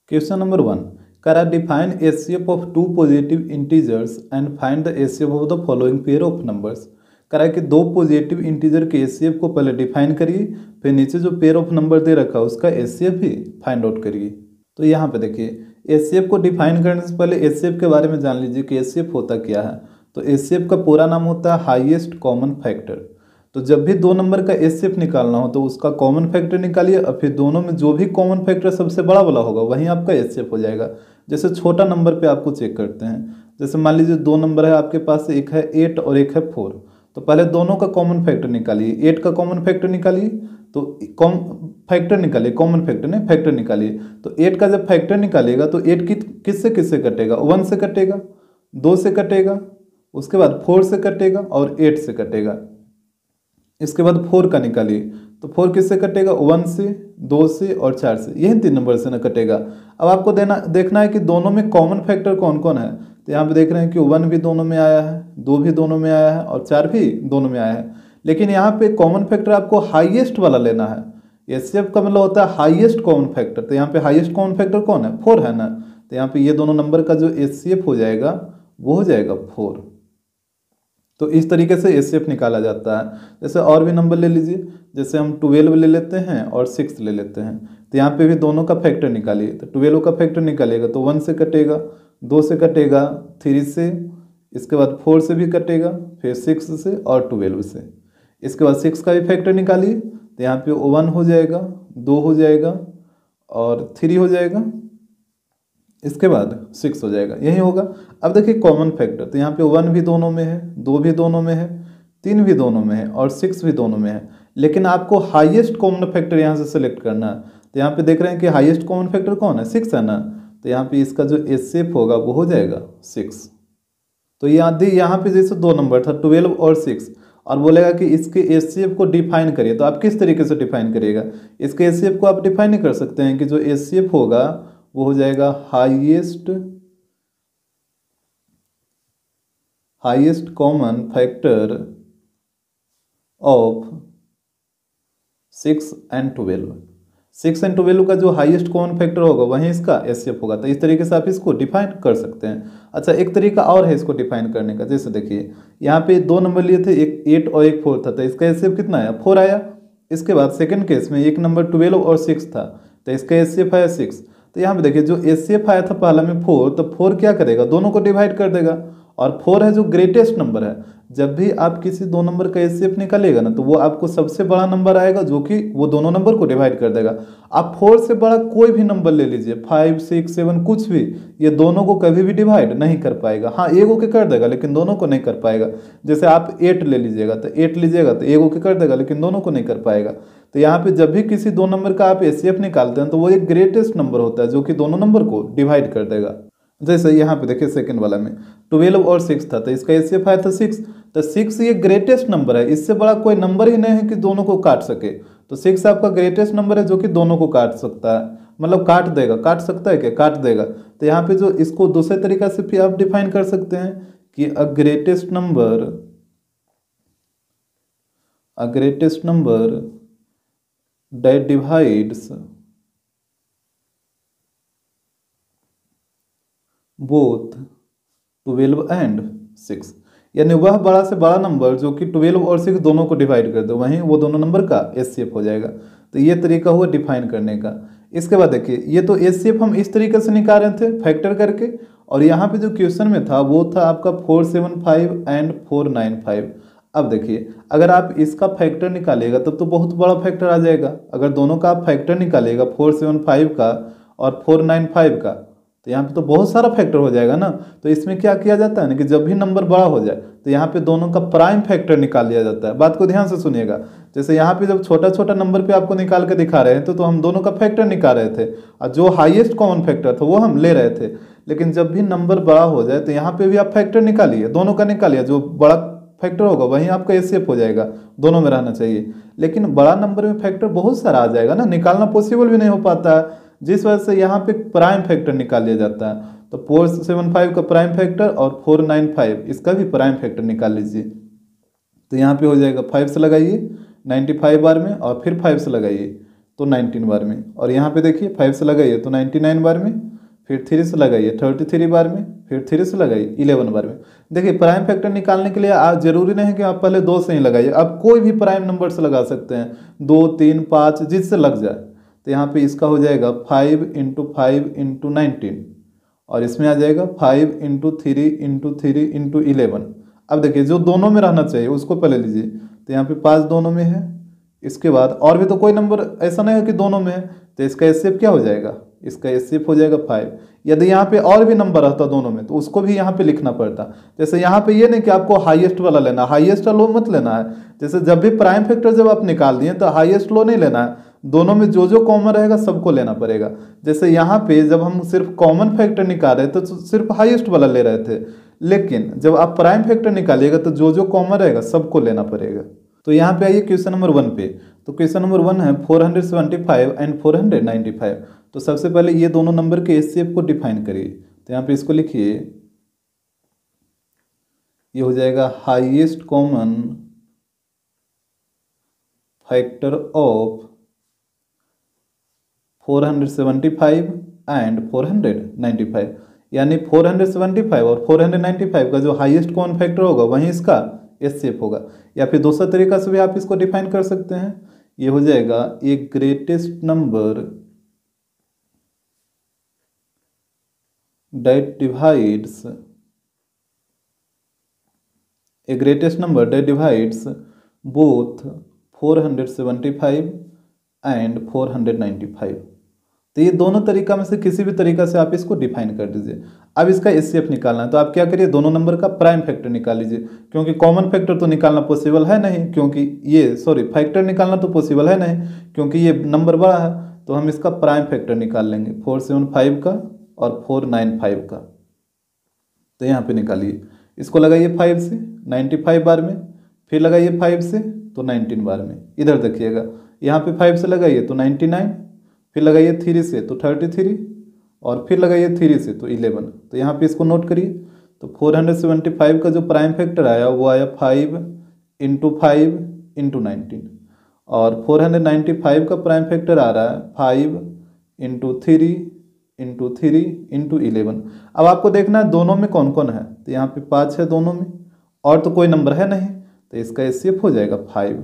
Question number 1. Kara define HCF of two positive integers and find the HCF of the following pair of numbers. करा कि दो positive integer के HCF को पहले define करिए, फिर नीचे जो पेयर ऑफ नंबर दे रखा है उसका HCF ही फाइंड आउट करिए। तो यहाँ पे देखिए HCF को डिफाइन करने से पहले HCF के बारे में जान लीजिए कि HCF होता क्या है। तो HCF का पूरा नाम होता है हाईएस्ट कॉमन फैक्टर। तो जब भी दो नंबर का HCF निकालना हो तो उसका कॉमन फैक्टर निकालिए और फिर दोनों में जो भी कॉमन फैक्टर सबसे बड़ा वाला होगा वहीं आपका HCF हो जाएगा। जैसे छोटा नंबर पे आपको चेक करते हैं, जैसे मान लीजिए दो नंबर है आपके पास, एक है 8 और एक है 4। तो पहले दोनों का कॉमन फैक्टर निकालिए। 8 का कॉमन फैक्टर निकालिए, तो फैक्टर निकालिए, कॉमन फैक्टर नहीं फैक्टर निकालिए। तो 8 का जब फैक्टर निकालिएगा तो 8 किससे किससे कटेगा? 1 से कटेगा, 2 से कटेगा, उसके बाद 4 से कटेगा और 8 से कटेगा। इसके बाद 4 का निकालिए, तो 4 किससे कटेगा? 1 से, 2 से और 4 से, यही 3 नंबर से ना कटेगा। अब आपको देखना है कि दोनों में कॉमन फैक्टर कौन कौन है। तो यहाँ पे देख रहे हैं कि 1 भी दोनों में आया है, 2 भी दोनों में आया है और 4 भी दोनों में आया है। लेकिन यहाँ पे कॉमन फैक्टर आपको हाईएस्ट वाला लेना है। HCF का मतलब होता है हाईएस्ट कॉमन फैक्टर। तो यहाँ पे हाईएस्ट कॉमन फैक्टर कौन है? 4 है ना। तो यहाँ पे ये दोनों नंबर का जो HCF हो जाएगा वो हो जाएगा 4। तो इस तरीके से HCF निकाला जाता है। जैसे और भी नंबर ले लीजिए, जैसे हम 12 ले लेते हैं और 6 ले लेते हैं। तो यहाँ पे भी दोनों का फैक्टर निकालिए। तो 12 का फैक्टर निकालिएगा तो 1 से कटेगा, 2 से कटेगा, 3 से, इसके बाद 4 से भी कटेगा, फिर 6 से और 12 से। इसके बाद 6 का भी फैक्टर निकालिए। तो यहाँ पे 1 हो जाएगा, 2 हो जाएगा और 3 हो जाएगा, इसके बाद 6 हो जाएगा, यही होगा। अब देखिए कॉमन फैक्टर, तो यहाँ पे 1 भी दोनों में है, 2 भी दोनों में है, 3 भी दोनों में है और 6 भी दोनों में है। लेकिन आपको हाईएस्ट कॉमन फैक्टर यहाँ से सेलेक्ट करना है। तो यहाँ पे देख रहे हैं कि हाईएस्ट कॉमन फैक्टर कौन है? 6 है ना। तो यहाँ पे इसका जो HCF होगा वो हो जाएगा 6। तो यहाँ पे जैसे दो नंबर था 12 और 6 और बोलेगा कि इसके HCF को डिफाइन करिए। तो आप किस तरीके से डिफाइन करिएगा? इसके HCF को आप डिफाइन नहीं कर सकते हैं कि जो HCF होगा वो हो जाएगा highest common factor of 6 and 12। 6 and 12 का जो हाईएस्ट कॉमन फैक्टर होगा वहीं इसका HCF होगा। तो इस तरीके से आप इसको डिफाइन कर सकते हैं। अच्छा, एक तरीका और है इसको डिफाइन करने का। जैसे देखिए यहाँ पे दो नंबर लिए थे, एक 8 और एक 4 था। तो इसका HCF कितना आया? 4 आया। इसके बाद सेकंड केस में एक नंबर 12 और 6 था, तो इसका HCF आया 6। तो यहाँ पे देखिए जो HCF आया था पहला में 4, तो 4 क्या करेगा? दोनों को डिवाइड कर देगा। और 4 है जो ग्रेटेस्ट नंबर है। जब भी आप किसी दो नंबर का HCF निकालेगा ना तो वो आपको सबसे बड़ा नंबर आएगा जो कि वो दोनों नंबर को डिवाइड कर देगा। आप 4 से बड़ा कोई भी नंबर ले लीजिए, 5, 6, 7 कुछ भी, ये दोनों को कभी भी डिवाइड नहीं कर पाएगा। हाँ, एगो के कर देगा लेकिन दोनों को नहीं कर पाएगा। जैसे आप 8 ले लीजिएगा तो 8 लीजिएगा तो एगो के कर देगा लेकिन दोनों को नहीं कर पाएगा। तो यहाँ पे जब भी किसी दो नंबर का आप HCF निकालते हैं तो वो एक ग्रेटेस्ट नंबर होता है जो कि दोनों नंबर को डिवाइड कर देगा। जैसे यहाँ पे देखिए सेकंड वाला में 12 और 6 था, तो इसका HCF आया था 6। तो 6 ये ग्रेटेस्ट नंबर है, इससे बड़ा कोई नंबर ही नहीं है कि दोनों को काट सके। तो 6 आपका ग्रेटेस्ट नंबर है जो कि दोनों को काट सकता है, मतलब काट देगा। काट सकता है क्या? काट देगा। तो यहाँ पे जो इसको दूसरे तरीका से भी आप डिफाइन कर सकते हैं कि a greatest number that divides both 12 and 6, यानी वह बड़ा से बड़ा नंबर जो कि 12 और 6 दोनों को डिवाइड कर दे, वहीं वो दोनों नंबर का HCF हो जाएगा। तो ये तरीका हुआ डिफाइन करने का। इसके बाद देखिए ये तो HCF हम इस तरीके से निकाल रहे थे फैक्टर करके, और यहाँ पे जो क्वेश्चन में था वो था आपका 475 एंड 495। अब देखिए अगर आप इसका फैक्टर निकालेगा तब तो बहुत बड़ा फैक्टर आ जाएगा। अगर दोनों का आप फैक्टर निकालेगा 475 का और 495 का, तो यहाँ पे तो बहुत सारा फैक्टर हो जाएगा ना। तो इसमें क्या किया जाता है ना कि जब भी नंबर बड़ा हो जाए तो यहाँ पे दोनों का प्राइम फैक्टर निकाल लिया जाता है। बात को ध्यान से सुनिएगा। जैसे यहाँ पे जब छोटा छोटा नंबर पे आपको निकाल के दिखा रहे हैं तो हम दोनों का फैक्टर निकाल रहे थे और जो हाईएस्ट कॉमन फैक्टर था वो हम ले रहे थे। लेकिन जब भी नंबर बड़ा हो जाए तो यहाँ पे भी आप फैक्टर निकालिए, दोनों का निकालिए, जो बड़ा फैक्टर होगा वहीं आपका HCF हो जाएगा, दोनों में रहना चाहिए। लेकिन बड़ा नंबर में फैक्टर बहुत सारा आ जाएगा ना, निकालना पॉसिबल भी नहीं हो पाता है, जिस वजह से यहाँ पे प्राइम फैक्टर निकाल लिया जाता है। तो 475 का प्राइम फैक्टर और 495 इसका भी प्राइम फैक्टर निकाल लीजिए। तो यहाँ पे हो जाएगा 5 से लगाइए 95 बार में, और फिर 5 से लगाइए तो 19 बार में, और यहाँ पे देखिए 5 से लगाइए तो 99 बार में, फिर 3 से लगाइए 33 बार में, फिर 3 से लगाइए 11 बार में। देखिए प्राइम फैक्टर निकालने के लिए आप जरूरी नहीं कि आप पहले 2 से ही लगाइए, आप कोई भी प्राइम नंबर से लगा सकते हैं, 2, 3, 5 जिससे लग जाए। तो यहाँ पे इसका हो जाएगा 5 × 5 × 19, और इसमें आ जाएगा 5 × 3 × 3 × 11। अब देखिए जो दोनों में रहना चाहिए उसको पहले लीजिए, तो यहाँ पे 5 दोनों में है, इसके बाद और भी तो कोई नंबर ऐसा नहीं है कि दोनों में है, तो इसका एचसीएफ क्या हो जाएगा, इसका एचसीएफ हो जाएगा 5। यदि यहाँ पे और भी नंबर रहता दोनों में तो उसको भी यहाँ पे लिखना पड़ता। जैसे यहाँ पे ये नहीं कि आपको हाईएस्ट वाला लेना, हाईएस्ट लो मत लेना है। जैसे जब भी प्राइम फैक्टर जब आप निकाल दिए तो हाईएस्ट लो नहीं लेना है, दोनों में जो जो कॉमन रहेगा सबको लेना पड़ेगा। जैसे यहाँ पे जब हम सिर्फ कॉमन फैक्टर निकाल रहे थे तो सिर्फ हाईएस्ट वाला ले रहे थे, लेकिन जब आप प्राइम फैक्टर निकालिएगा तो जो जो कॉमन रहेगा सबको लेना पड़ेगा। तो यहाँ पे आइए क्वेश्चन नंबर 1 पे। तो क्वेश्चन नंबर 1 है 475 एंड 495। तो सबसे पहले ये दोनों नंबर के एचसीएफ को डिफाइन करिए। तो यहाँ पे इसको लिखिए, ये हो जाएगा highest common factor of 475 and 495, यानी 475 और 495 का जो हाईएस्ट कॉमन फैक्टर होगा वहीं इसका एचसीएफ होगा। या फिर दूसरा तरीका से भी आप इसको डिफाइन कर सकते हैं, ये हो जाएगा a greatest number that divides both 475 and 495। तो ये दोनों तरीका में से किसी भी तरीका से आप इसको डिफाइन कर दीजिए। अब इसका एचसीएफ निकालना है तो आप क्या करिए, दोनों नंबर का प्राइम फैक्टर निकाल लीजिए, क्योंकि कॉमन फैक्टर तो निकालना पॉसिबल है नहीं, क्योंकि ये फैक्टर निकालना तो पॉसिबल है नहीं क्योंकि ये नंबर बड़ा है। तो हम इसका प्राइम फैक्टर निकाल लेंगे 475 का और 495 का। तो यहाँ पे निकालिए, इसको लगाइए 5 से 95 बार में, फिर लगाइए 5 से तो 19 बार में। इधर देखिएगा, यहाँ पे 5 से लगाइए तो 99, फिर लगाइए 3 से तो 33, और फिर लगाइए 3 से तो 11। तो यहाँ पे इसको नोट करिए। तो 475 का जो प्राइम फैक्टर आया वो आया 5 × 5 × 19, और 495 का प्राइम फैक्टर आ रहा है 5 × 3 × 3 × 11। अब आपको देखना है दोनों में कौन कौन है, तो यहाँ पे 5 है दोनों में, और तो कोई नंबर है नहीं, तो इसका एचसीएफ हो जाएगा 5।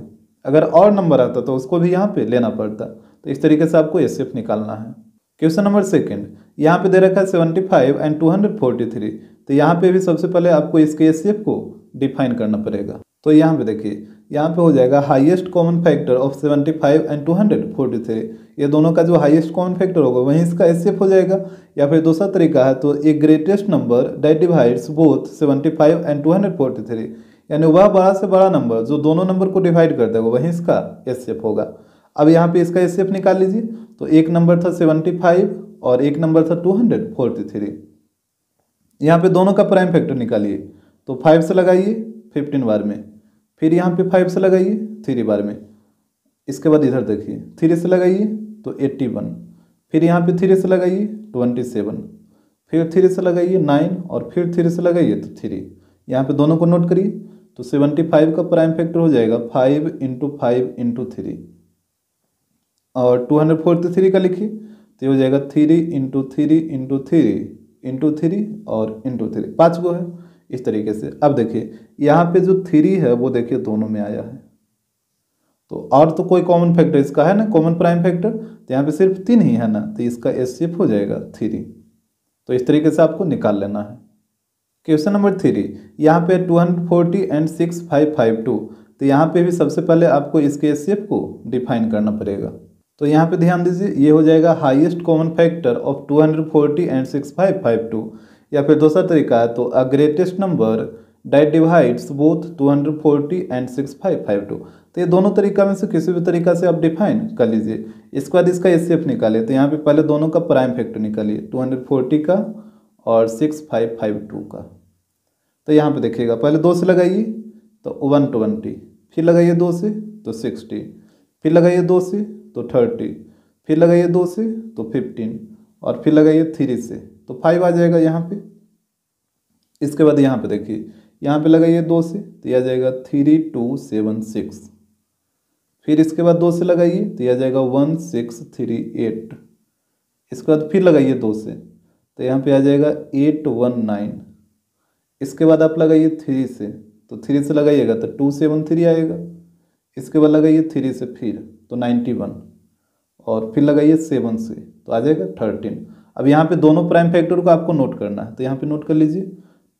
अगर और नंबर आता तो उसको भी यहाँ पे लेना पड़ता। तो इस तरीके से आपको एचसीएफ निकालना है। क्वेश्चन नंबर 2, यहाँ पे दे रखा है 75 एंड 243। तो यहाँ पे भी सबसे पहले आपको इसके एचसीएफ को डिफाइन करना पड़ेगा। तो यहाँ पे देखिए, यहाँ पे हो जाएगा highest common factor of 75 and 243। ये दोनों का जो हाईएस्ट कॉमन फैक्टर होगा वहीं इसका एचसीएफ हो जाएगा। या फिर दूसरा तरीका है तो a greatest number that divides both 75 and 243, यानी वह बड़ा से बड़ा नंबर जो दोनों नंबर को डिवाइड कर देगा वहीं इसका एचसीएफ होगा। अब यहाँ पे इसका एचसीएफ निकाल लीजिए। तो एक नंबर था 75 और एक नंबर था 243। यहाँ पे दोनों का प्राइम फैक्टर निकालिए। तो 5 से लगाइए 15 बार में, फिर यहाँ पे 5 से लगाइए 3 बार में, इसके बाद इधर देखिए 3 से लगाइए तो 81, फिर यहाँ पे 3 से लगाइए 27, फिर 3 से लगाइए 9, और फिर 3 से लगाइए तो 3। यहाँ पे दोनों को नोट करिए। तो 75 का प्राइम फैक्टर हो जाएगा 5 × 5 × 3, और 243 का लिखिए तो ये हो जाएगा 3 × 3 × 3 × 3 और × 3, 5 गो है इस तरीके से। अब देखिए यहाँ पे जो 3 है वो देखिए दोनों में आया है, तो और तो कोई कॉमन फैक्टर इसका है ना, कॉमन प्राइम फैक्टर, तो यहाँ पे सिर्फ 3 ही है ना, तो इसका एचसीएफ हो जाएगा 3। तो इस तरीके से आपको निकाल लेना है। क्वेश्चन नंबर 3, यहाँ पे 240 एंड 6552। तो यहाँ पे भी सबसे पहले आपको इसके एचसीएफ को डिफाइन करना पड़ेगा। तो यहाँ पे ध्यान दीजिए, ये हो जाएगा highest common factor of 240 and 6552। या फिर दूसरा तरीका है तो a greatest number that divides both 240 and 6552। तो ये दोनों तरीका में से किसी भी तरीका से आप डिफाइन कर लीजिए। इसके बाद इसका एचसीएफ निकालिए। तो यहाँ पे पहले दोनों का प्राइम फैक्टर निकालिए, 240 का और 6552 का। तो यहाँ पे देखिएगा, पहले 2 से लगाइए तो 120, फिर लगाइए 2 से तो 60, फिर लगाइए 2 से तो 30, फिर लगाइए 2 से तो 15, और फिर लगाइए 3 से तो 5 आ जाएगा यहाँ पे। इसके बाद यहाँ पे देखिए, यहाँ पे लगाइए 2 से तो यह आ जाएगा 3276। फिर इसके बाद 2 से लगाइए तो यह आ जाएगा 1638। इसके बाद फिर लगाइए 2 से तो यहाँ पे आ जाएगा 819। इसके बाद आप लगाइए 3 से तो 3 से लगाइएगा तो 273 आएगा। इसके बाद लगाइए 3 से फिर तो 91 और फिर लगाइए 7 से तो आ जाएगा 13। अब यहाँ पे दोनों प्राइम फैक्टर को आपको नोट करना है तो यहाँ पे नोट कर लीजिए।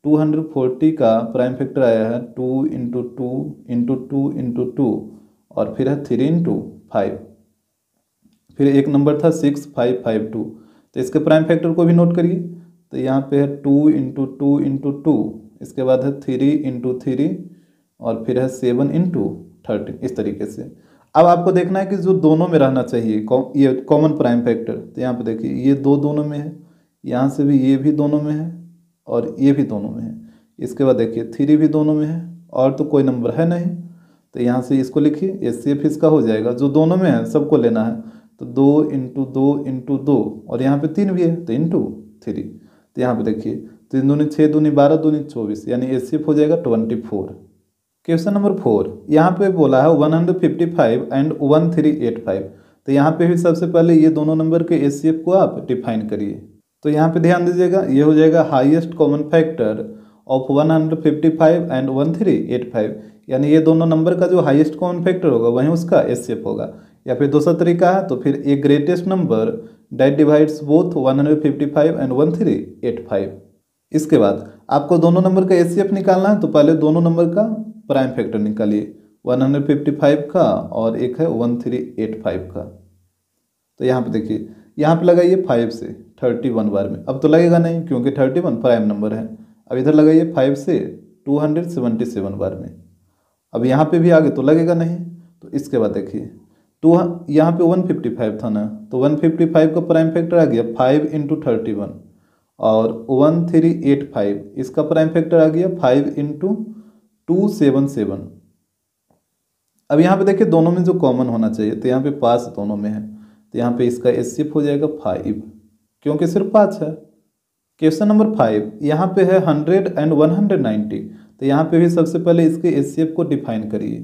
240 का प्राइम फैक्टर आया है 2 इंटू 2 इंटू 2 इंटू 2 और फिर है 3 इंटू 5। फिर एक नंबर था 6552 तो इसके प्राइम फैक्टर को भी नोट करिए। तो यहाँ पे है 2 इंटू 2 इंटू 2, इसके बाद है 3 इंटू 3 और फिर है 7 इंटू 13। इस तरीके से अब आपको देखना है कि जो दोनों में रहना चाहिए ये कॉमन प्राइम फैक्टर। तो यहाँ पे देखिए ये दो दोनों में है, यहाँ से भी ये भी दोनों में है और ये भी दोनों में है। इसके बाद देखिए 3 भी दोनों में है और तो कोई नंबर है नहीं, तो यहाँ से इसको लिखिए एचसीएफ इसका हो जाएगा। जो दोनों में है सबको लेना है तो 2 इंटू 2 इंटू 2 और यहाँ पे 3 भी है तो इंटू 3। तो यहाँ पे देखिए 3 दूनी 6 दूनी 12 दूनी 24 यानी एचसीएफ हो जाएगा 24। क्वेश्चन नंबर 4 यहाँ पे बोला है 155 एंड 1385। तो यहाँ पे भी सबसे पहले ये दोनों नंबर के एचसीएफ को आप डिफाइन करिए। तो यहाँ पे ध्यान दीजिएगा, ये हो जाएगा highest common factor of 155 and 1385, यानी ये दोनों नंबर का जो हाईएस्ट कॉमन फैक्टर होगा वहीं उसका एचसीएफ होगा। या फिर दूसरा तरीका है तो फिर a greatest number that divides both 155 and 1385। इसके बाद आपको दोनों नंबर का एचसीएफ निकालना है तो पहले दोनों नंबर का प्राइम फैक्टर निकालिए, 155 का और एक है 1385 का। तो यहाँ पे देखिए, यहाँ पे लगाइए 5 से 31 बार में। अब तो लगेगा नहीं क्योंकि 31 प्राइम नंबर है। अब इधर लगाइए 5 से 277 बार में। अब यहाँ पे भी आगे तो लगेगा नहीं। तो इसके बाद देखिए यहाँ पे 155 था ना, तो 155 का प्राइम फैक्टर आ गया 5 इंटू 31 और 1385 इसका प्राइम फैक्टर आ गया 5 इंटू 277। अब यहाँ पे देखिए दोनों में जो कॉमन होना चाहिए तो यहाँ पे 5 दोनों में है, तो यहाँ पे इसका एचसीएफ हो जाएगा 5 क्योंकि सिर्फ 5 है। क्वेश्चन नंबर 5 यहाँ पे है 100 एंड 190। तो यहाँ पे भी सबसे पहले इसके एचसीएफ को डिफाइन करिए।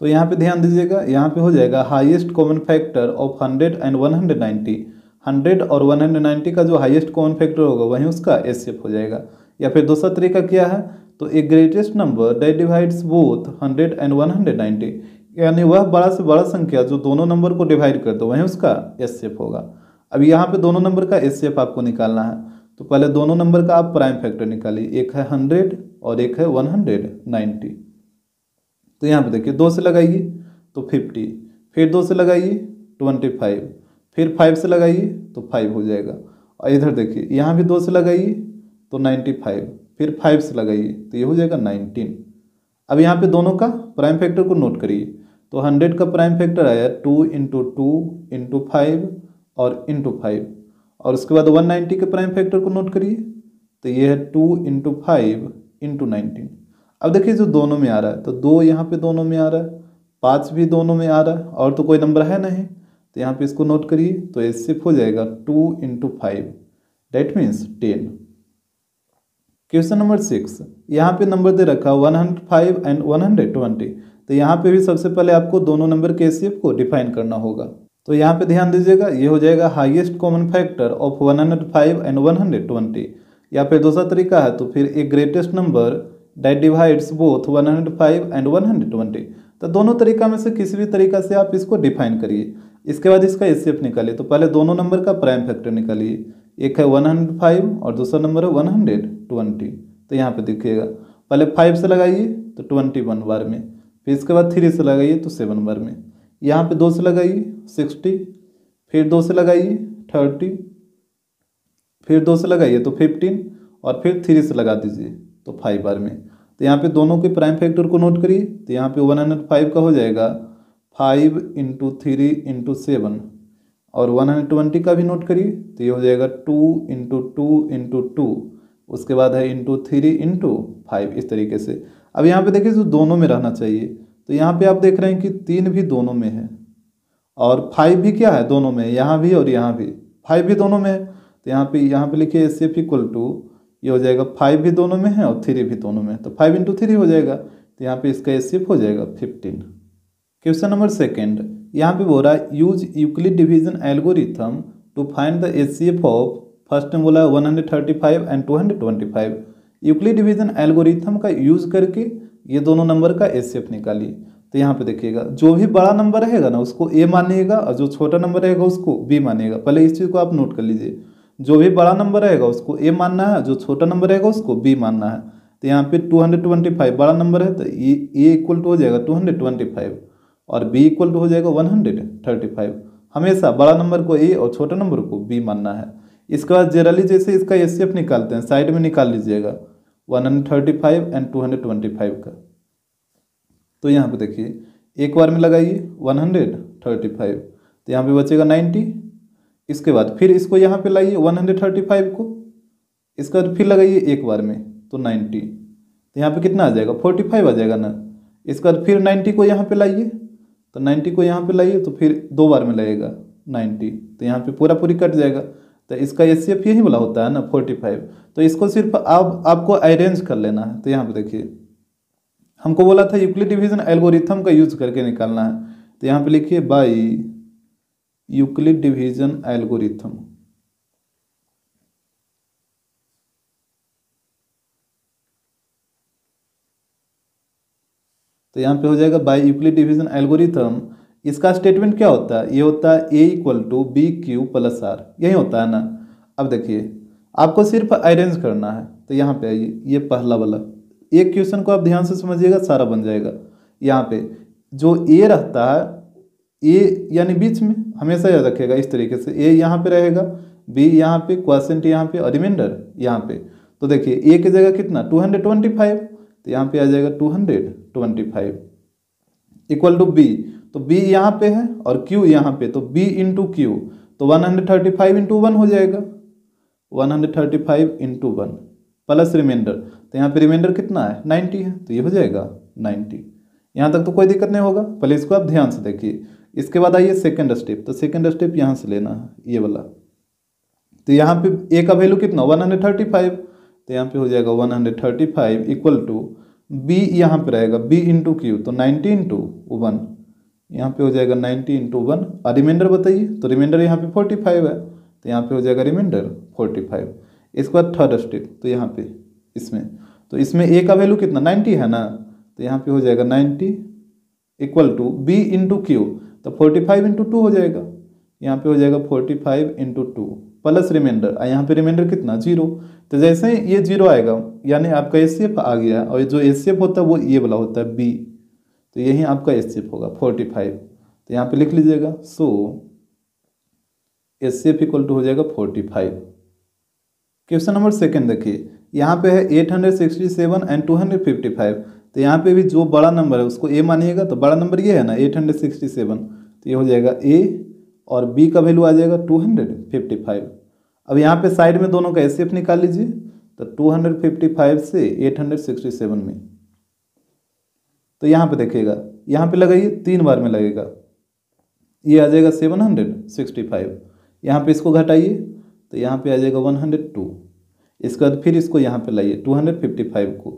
तो यहाँ पे ध्यान दीजिएगा, यहाँ पे हो जाएगा highest common factor of 100 and 190। 100 और 190 का जो हाईएस्ट कॉमन फैक्टर होगा वहीं उसका एचसीएफ हो जाएगा। या फिर दूसरा तरीका क्या है तो a greatest number that divides both 100 and 190, यानी वह बड़ा से बड़ा संख्या जो दोनों नंबर को डिवाइड कर दो वहीं उसका एचसीएफ होगा। अब यहाँ पे दोनों नंबर का एचसीएफ आपको निकालना है तो पहले दोनों नंबर का आप प्राइम फैक्टर निकालिए, एक है 100 और एक है 190। तो यहाँ पे देखिए 2 से लगाइए तो 50, फिर 2 से लगाइए 25, फिर 5 से लगाइए तो 5 हो जाएगा। और इधर देखिए यहाँ भी 2 से लगाइए तो 95, फिर 5 से लगाइए तो ये हो जाएगा 19। अब यहाँ पे दोनों का प्राइम फैक्टर को नोट करिए। तो 100 का प्राइम फैक्टर आया 2 इंटू 2 इंटू 5 और इंटू 5, और उसके बाद 190 के प्राइम फैक्टर को नोट करिए तो ये है 2 इंटू 5 इंटू 19। अब देखिए जो दोनों में आ रहा है तो 2 यहाँ पे दोनों में आ रहा है, 5 भी दोनों में आ रहा है और तो कोई नंबर है नहीं, तो यहाँ पे इसको नोट करिए तो एचसीएफ हो जाएगा 2 into 5 that means 10। Question number 6 यहाँ पे नंबर दे रखा 105 एंड 120। तो यहाँ पे भी सबसे पहले आपको दोनों नंबर के एचसीएफ को डिफाइन करना होगा। तो यहाँ पे ध्यान दीजिएगा, ये हो जाएगा highest common factor of 105 and 120। या फिर दूसरा तरीका है तो फिर एक greatest number that divides both 105 and 120। तो दोनों तरीका में से किसी भी तरीका से आप इसको डिफाइन करिए। इसके बाद इसका एचसीएफ निकालिए। तो पहले दोनों नंबर का प्राइम फैक्टर निकालिए, एक है 105 और दूसरा नंबर है 120। तो यहाँ पे देखिएगा पहले 5 से लगाइए तो 21 बार में, फिर इसके बाद 3 से लगाइए तो 7 बार में, यहाँ पे 2 से लगाइए 60, फिर 2 से लगाइए 30, फिर 2 से लगाइए तो 15 और फिर 3 से लगा दीजिए तो 5 बार में। तो यहाँ पे दोनों के प्राइम फैक्टर को नोट करिए। तो यहाँ पे 105 का हो जाएगा 5 इंटू 3 इंटू 7 और 120 का भी नोट करिए तो ये हो जाएगा 2 इंटू 2 इंटू 2, उसके बाद है इंटू 3 इंटू 5 इस तरीके से। अब यहाँ पे देखिए जो दोनों में रहना चाहिए तो यहाँ पे आप देख रहे हैं कि 3 भी दोनों में है और 5 भी क्या है दोनों में, यहाँ भी और यहाँ भी 5 भी दोनों में है। तो यहाँ पे लिखिए HCF इक्वल टू, ये हो जाएगा 5 भी दोनों में है और 3 भी दोनों में है, तो 5 × 3 हो जाएगा, तो यहाँ पे इसका HCF हो जाएगा 15। क्वेश्चन नंबर सेकेंड, यहाँ पे बोल रहा है use Euclid division algorithm to find the HCF of, first में बोला 135 एंड 225। यूक्लिड डिवीजन एल्गोरिथम का यूज करके ये दोनों नंबर का HCF निकालिए। तो यहाँ पे देखिएगा, जो भी बड़ा नंबर रहेगा ना उसको A मानिएगा और जो छोटा नंबर रहेगा उसको B मानिएगा। पहले इस चीज़ को आप नोट कर लीजिए, जो भी बड़ा नंबर रहेगा उसको A मानना है, जो छोटा नंबर रहेगा उसको B मानना है। तो यहाँ पे 225 बड़ा नंबर है, तो A इक्वल टू हो जाएगा 225 और B इक्वल टू हो जाएगा 135। हमेशा बड़ा नंबर को A और छोटा नंबर को B मानना है। इसके बाद जनरली जैसे इसका HCF निकालते हैं, साइड में निकाल लीजिएगा 135 एंड 225 का। तो यहाँ पे देखिए एक बार में लगाइए 135, तो यहाँ पे बचेगा 90। इसके बाद फिर इसको यहाँ पे लाइए 135 को, इसके बाद फिर लगाइए एक बार में तो 90, तो यहाँ पे कितना आ जाएगा 45 आ जाएगा ना। इसके बाद फिर 90 को यहाँ पे लाइए, तो 90 को यहाँ पे लाइए तो फिर दो बार में लगेगा 90, तो यहाँ पे पूरा पूरी कट जाएगा। तो इसका HCF यही वाला होता है ना 45। तो इसको सिर्फ आपको अरेंज कर लेना है। तो यहाँ पे देखिए हमको बोला था यूक्लिड डिवीजन एल्गोरिथम का यूज करके निकालना है, तो यहाँ पे लिखिए बाय यूक्लिड डिवीजन एल्गोरिथम। तो यहाँ पे हो जाएगा बाय यूक्लिड डिवीजन एल्गोरिथम। इसका स्टेटमेंट क्या होता है, ये होता है A equal to BQ + R, यही होता है ना। अब देखिए आपको सिर्फ अरेंज करना है। तो यहाँ पे आइए, ये पहला वाला एक क्वेश्चन को आप ध्यान से समझिएगा, सारा बन जाएगा। यहाँ पे जो A रहता है, A यानी बीच में, हमेशा याद रखिएगा इस तरीके से, A यहाँ पे रहेगा, B यहाँ पे, क्वोशिएंट यहाँ पे और रिमाइंडर यहाँ पे। तो देखिए A की जगह कितना 225, तो यहाँ पे आ जाएगा 225 इक्वल टू B। तो B यहाँ पे है और Q यहाँ पे, तो B × Q, तो 135 × 1 हो जाएगा, 135 × 1 प्लस रिमाइंडर। तो यहाँ पे रिमाइंडर कितना है 90 है, तो ये हो जाएगा 90। यहाँ तक तो कोई दिक्कत नहीं होगा, पहले इसको आप ध्यान से देखिए। इसके बाद आइए सेकंड स्टेप, तो सेकंड स्टेप यहाँ से लेना है ये वाला। तो यहाँ पे A का वैल्यू कितना 135, तो यहाँ पे हो जाएगा 135 इक्वल टू B यहाँ पे रहेगा B × Q, तो 90 × 1, यहाँ पे हो जाएगा 90 × 1 और रिमाइंडर बताइए। तो रिमाइंडर यहाँ पे 45 है, तो यहाँ पे हो जाएगा रिमाइंडर 45। इसके बाद थर्ड स्टेप, तो यहाँ पे इसमें A का वैल्यू कितना 90 है ना, तो यहाँ पे हो जाएगा 90 इक्वल टू B × Q, तो 45 × 2 हो जाएगा, यहाँ पे हो जाएगा 45 × 2 प्लस रिमाइंडर, और यहाँ पे रिमाइंडर कितना 0। तो जैसे ही ये 0 आएगा यानी आपका HCF आ गया, और जो HCF होता है वो ये वाला होता है B, तो यही आपका HCF होगा 45। तो यहाँ पे लिख लीजिएगा, सो HCF इक्वल टू हो जाएगा 45। क्वेश्चन नंबर सेकंड देखिए, यहाँ पे है 867 एंड 255। तो यहाँ पे भी जो बड़ा नंबर है उसको A मानिएगा, तो बड़ा नंबर ये है ना 867, तो ये हो जाएगा A और B का वैल्यू आ जाएगा 255। अब यहाँ पे साइड में दोनों का HCF निकाल लीजिए, तो 255 से 867 में, तो यहाँ पे देखिएगा, यहाँ पे लगाइए 3 बार में लगेगा, ये आ जाएगा 765। यहाँ पे इसको घटाइए, तो यहाँ पे आ जाएगा 102। इसके बाद फिर इसको यहाँ पे लाइए 255 को,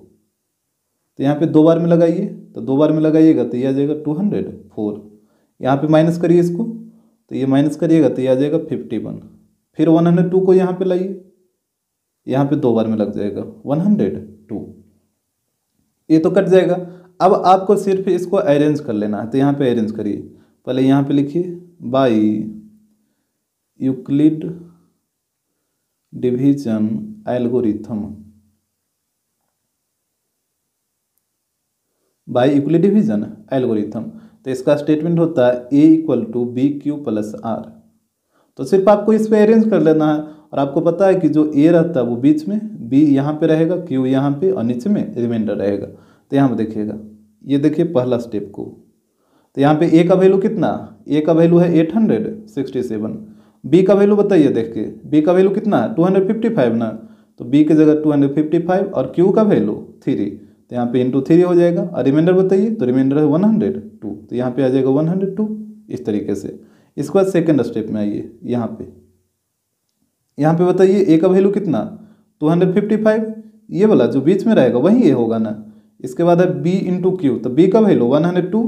तो यहाँ पे 2 बार में लगाइए, तो 2 बार में लगाइएगा तो ये आ जाएगा 204। यहाँ पे माइनस करिए इसको, तो ये माइनस करिएगा तो ये आ जाएगा 51। फिर 102 को यहाँ पे लाइए, यहाँ पे 2 बार में लग जाएगा 102, ये तो कट जाएगा। अब आपको सिर्फ इसको अरेंज कर लेना है, तो यहाँ पे अरेंज करिए। पहले यहाँ पे लिखिए by Euclid division algorithm, by Euclid division algorithm. तो इसका स्टेटमेंट होता है A equal to BQ + R। तो सिर्फ आपको इस पे अरेंज कर लेना है, और आपको पता है कि जो A रहता है वो बीच में, B यहाँ पे रहेगा, Q यहाँ पे और नीचे में रिमाइंडर रहेगा। तो यहाँ पे देखिएगा, ये देखिए पहला स्टेप को, तो यहाँ पे A का वैल्यू कितना, A का वैल्यू है 867, B का वैल्यू बताइए, देखिए B का वैल्यू कितना है 255 ना, तो B की जगह 255 और Q का वैल्यू 3, तो यहाँ पे × 3 हो जाएगा, और रिमाइंडर बताइए, तो रिमाइंडर है 102, तो यहाँ पे आ जाएगा 102 इस तरीके से। इसके बाद सेकंड स्टेप में आइए, यहाँ पे यहाँ पे बताइए ए का वैल्यू कितना 255, ये वाला जो बीच में रहेगा वही ये होगा ना। इसके बाद है बी इंटू क्यू, तो बी का वैल्यू 102,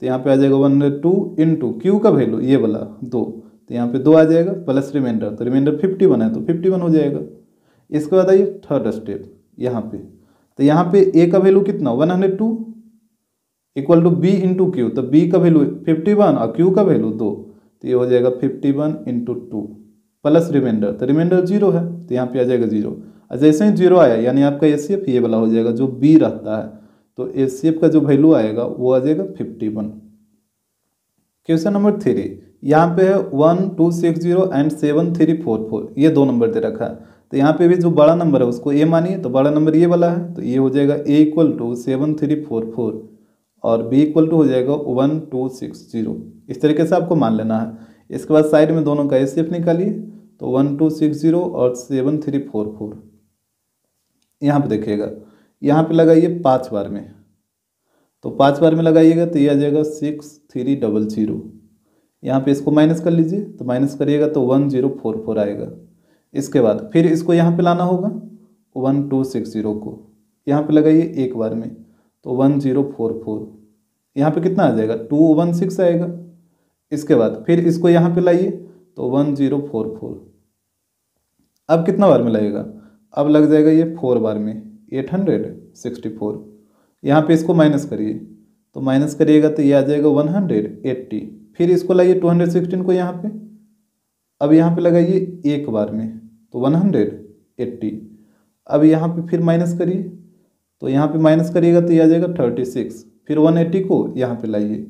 तो यहाँ पे आ जाएगा 102 इंटू क्यू का वैल्यू ये वाला 2, तो यहाँ पे 2 आ जाएगा प्लस रिमाइंडर, तो रिमाइंडर 51 है तो 51 हो जाएगा। इसके बाद आइए थर्ड स्टेप यहाँ पे, तो यहाँ पे ए का वैल्यू कितना 102 equal to B into Q, तो बी का वैल्यू 51 और क्यू का वैल्यू 2, तो ये हो जाएगा 51 इंटू 2 प्लस रिमाइंडर, तो रिमाइंडर 0 है तो यहाँ पे आ जाएगा 0। और जैसे ही 0 आया यानी आपका एचसीएफ ये वाला हो जाएगा जो बी रहता है, तो एचसीएफ का जो वैल्यू आएगा वो आ जाएगा 51। क्वेश्चन नंबर 3, यहाँ पे है 1260 एंड 7344, ये 2 नंबर दे रखा है, तो यहाँ पे भी जो बड़ा नंबर है उसको ए मानिए, तो बड़ा नंबर ये वाला है, तो ये हो जाएगा ए इक्वल टू 7344 और बी इक्वल टू हो जाएगा 1260। इस तरीके से आपको मान लेना है। इसके बाद साइड में दोनों का एचसीएफ निकालिए, तो 1260 और 7344 यहाँ पे देखिएगा, यहाँ पे लगाइए 5 बार में, तो 5 बार में लगाइएगा तो ये आ जाएगा 6300। यहाँ पे इसको माइनस कर लीजिए, तो माइनस करिएगा तो 1044 आएगा। इसके बाद फिर इसको यहाँ पे लाना होगा 1260 को, यहाँ पे लगाइए एक बार में, तो 1044, यहाँ पे कितना आ जाएगा 216 आएगा। इसके बाद फिर इसको यहाँ पे लाइए तो 1044, अब कितना बार में लगेगा, अब लग जाएगा ये 4 बार में 864। यहाँ पे इसको माइनस करिए, तो माइनस करिएगा तो ये आ जाएगा 180। फिर इसको लाइए 216 को यहाँ पे, अब यहाँ पे लगाइए एक बार में, तो 180। अब यहाँ पे फिर माइनस करिए, तो यहाँ पे माइनस करिएगा तो ये आ जाएगा 36। फिर 180 को यहाँ पे लाइए,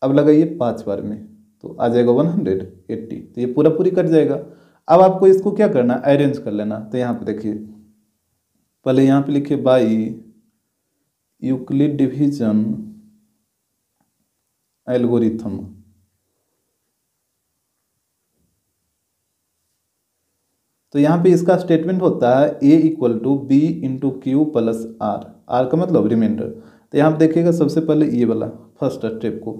अब लगाइए 5 बार में, तो आ जाएगा 180, तो ये पूरा पूरी कट जाएगा। अब आपको इसको क्या करना है, अरेंज कर लेना। तो यहाँ पे देखिए, पहले यहाँ पे लिखिए बाई यूक्लिड डिवीजन एल्गोरिथम, तो यहाँ पे इसका स्टेटमेंट होता है A equal to B into Q plus R, R का मतलब रिमाइंडर। तो यहाँ पे देखिएगा सबसे पहले ये वाला फर्स्ट स्टेप को,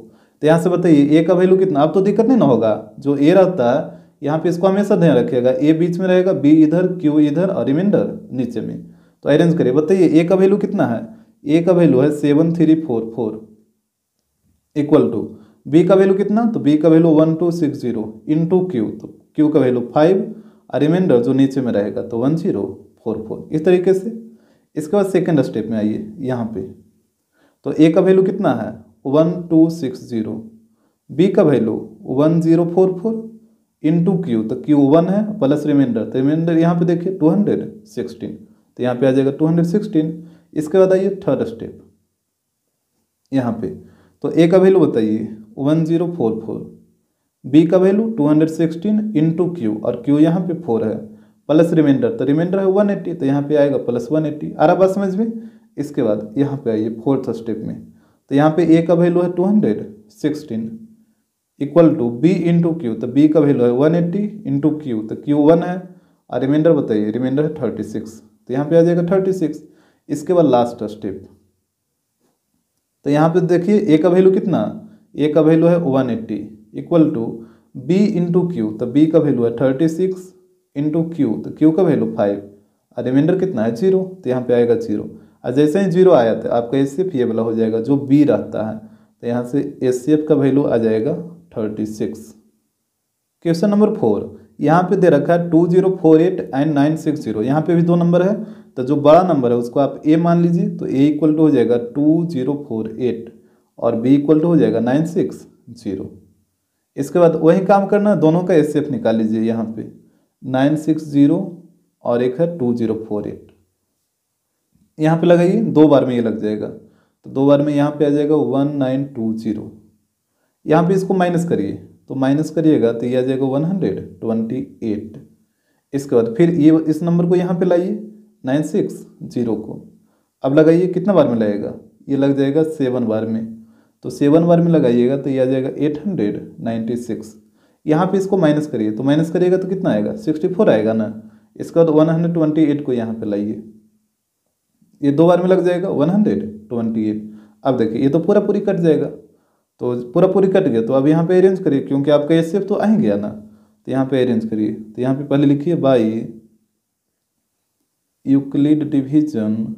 तो यहाँ से बताइए ए का वैल्यू कितना, अब तो दिक्कत नहीं ना होगा, जो ए रहता है यहाँ पे इसको हमेशा ध्यान रखिएगा, ए बीच में रहेगा, बी इधर, क्यू इधर और रिमाइंडर नीचे में। तो अरेंज करिए, बताइए ए का वैल्यू कितना है, ए का वैल्यू है 7344 इक्वल टू बी का वैल्यू कितना, तो बी का वैल्यू 1260 इंटू क्यू, तो क्यू का वैल्यू 5 और रिमाइंडर जो नीचे में रहेगा तो 1044, इस तरीके से। इसके बाद सेकेंड स्टेप में आइए यहाँ पे, तो ए का वैल्यू कितना है 1260, बी का वैल्यू 1044 इंटू क्यू, तो क्यू 1 है प्लस रिमाइंडर, तो रिमाइंडर यहाँ पे देखिए 216, तो यहाँ पे आ जाएगा 216। इसके बाद आइए थर्ड स्टेप यहाँ पे, तो ए का वैल्यू बताइए 1044, बी का वैल्यू 216 इंटू क्यू, और क्यू यहाँ पे 4 है प्लस रिमाइंडर, तो रिमाइंडर है 180, तो यहाँ पे आएगा प्लस 180। आ रहा बात समझ में। इसके बाद यहाँ पे आइए फोर्थ स्टेप में, तो यहाँ पे ए का वैल्यू है 216 equal to B into Q, तो बी का वैल्यू है 180 इंटू क्यू, तो क्यू 1 है और रिमाइंडर बताइए, रिमाइंडर है 36, तो यहाँ पे आ जाएगा 36। इसके बाद लास्ट स्टेप, तो यहाँ पे देखिए ए का वैल्यू कितना, ए का वैल्यू है 180 equal to B into Q, तो बी का वैल्यू है 36 इंटू क्यू, तो क्यू का वैल्यू 5 और रिमाइंडर कितना है 0, तो यहाँ पे आएगा 0। और जैसे ही 0 आया तो आपका एचसीएफ ये वाला हो जाएगा जो बी रहता है, तो यहाँ से एचसीएफ का वैल्यू आ जाएगा 36। क्वेश्चन नंबर 4, यहाँ पे दे रखा है 2048 एंड 960, यहाँ पे भी 2 नंबर है, तो जो बड़ा नंबर है उसको आप ए मान लीजिए, तो ए इक्वल टू हो जाएगा 2048 और बी इक्वल टू हो जाएगा 960। इसके बाद वही काम करना, दोनों का एचसीएफ निकाल लीजिए, यहाँ पे 960 और एक है 2048, यहाँ पे लगाइए 2 बार में ये लग जाएगा, तो 2 बार में यहाँ पे आ जाएगा 1920। यहाँ पे इसको माइनस करिए, तो माइनस करिएगा तो ये आ जाएगा 128। इसके बाद फिर ये इस नंबर को यहाँ पे लाइए 960 को, अब लगाइए कितना बार में लगेगा, ये लग जाएगा 7 बार में, तो 7 बार में लगाइएगा तो ये आ जाएगा 896। यहाँ पे इसको माइनस करिए, तो माइनस करिएगा तो कितना आएगा 64 आएगा ना। इसके बाद 128 को यहाँ पे लाइए, ये 2 बार में लग जाएगा 128। अब देखिए ये तो पूरा पूरी कट जाएगा, तो पूरा पूरी कट गया, तो अब यहाँ पे अरेंज करिए क्योंकि आपका एचसीएफ तो आ ही गया ना, तो यहाँ पे अरेंज करिए। तो यहाँ पे पहले लिखिए by Euclid division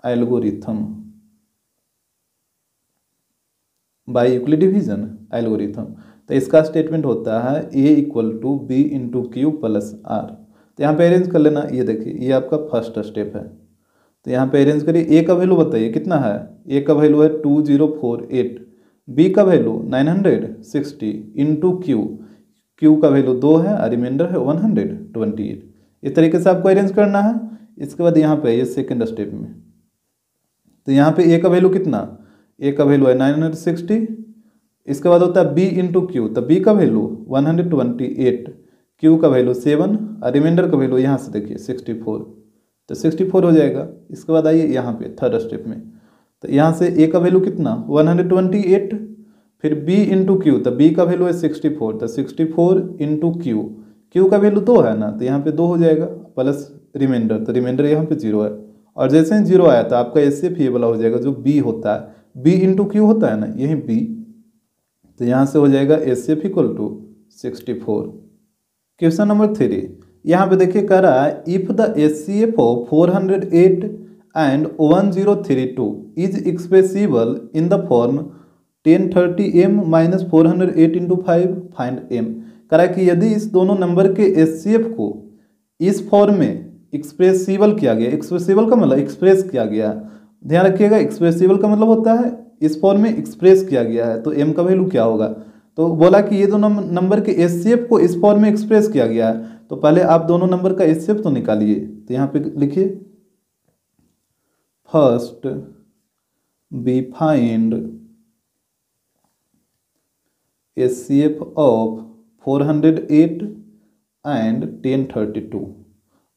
algorithm, by Euclid division algorithm. तो इसका स्टेटमेंट होता है A equal to B into Q plus R. तो यहाँ पे अरेंज कर लेना। ये देखिए ये आपका फर्स्ट स्टेप है। तो यहाँ पे अरेंज करिए। ए का वैल्यू बताइए कितना है। ए का वैल्यू है 2048, बी का वैल्यू 960 इंटू क्यू, क्यू का वैल्यू 2 है और रिमाइंडर है 128। इस तरीके से आपको अरेंज करना है। इसके बाद यहाँ पे ये सेकेंड स्टेप में, तो यहाँ पे ए का वैल्यू कितना, ए का वैल्यू है 960। इसके बाद होता है बी इंटू क्यू, तो बी का वैल्यू 128, क्यू का वैल्यू 7 और रिमाइंडर का वैल्यू यहाँ से देखिए 64, तो 64 हो जाएगा। इसके बाद आइए यहाँ पे थर्ड स्टेप में, तो यहाँ से ए का वैल्यू कितना 128, फिर बी इंटू क्यू, तो बी का वैल्यू है 64, तो 64 इंटू क्यू, क्यू का वैल्यू 2 है ना, तो यहाँ पे 2 हो जाएगा प्लस रिमाइंडर, तो रिमाइंडर यहाँ पे 0 है। और जैसे ही 0 आया तो आपका एसएफ ये वाला हो जाएगा जो बी होता है, बी इंटू क्यू होता है ना, यही बी। तो यहाँ से हो जाएगा SF equal to 64। Question number 3, यहाँ पे देखिए कह रहा है if the HCF of 408 and 1032 is expressible in the form 1030m minus 408 into 5 find m। कह रहा है कि यदि इस दोनों नंबर के एचसीएफ को इस फॉर्म में एक्सप्रेसिबल किया गया, एक्सप्रेसिबल का मतलब एक्सप्रेस किया गया, ध्यान रखिएगा एक्सप्रेसिबल का मतलब होता है इस फॉर्म में एक्सप्रेस किया गया है, तो m का वैल्यू क्या होगा। तो बोला कि ये दोनों नंबर के एचसीएफ को इस फॉर्म में एक्सप्रेस किया गया है, तो पहले आप दोनों नंबर का एचसीएफ तो निकालिए। तो यहाँ पे लिखिए first be find HCF of 408 and 1032।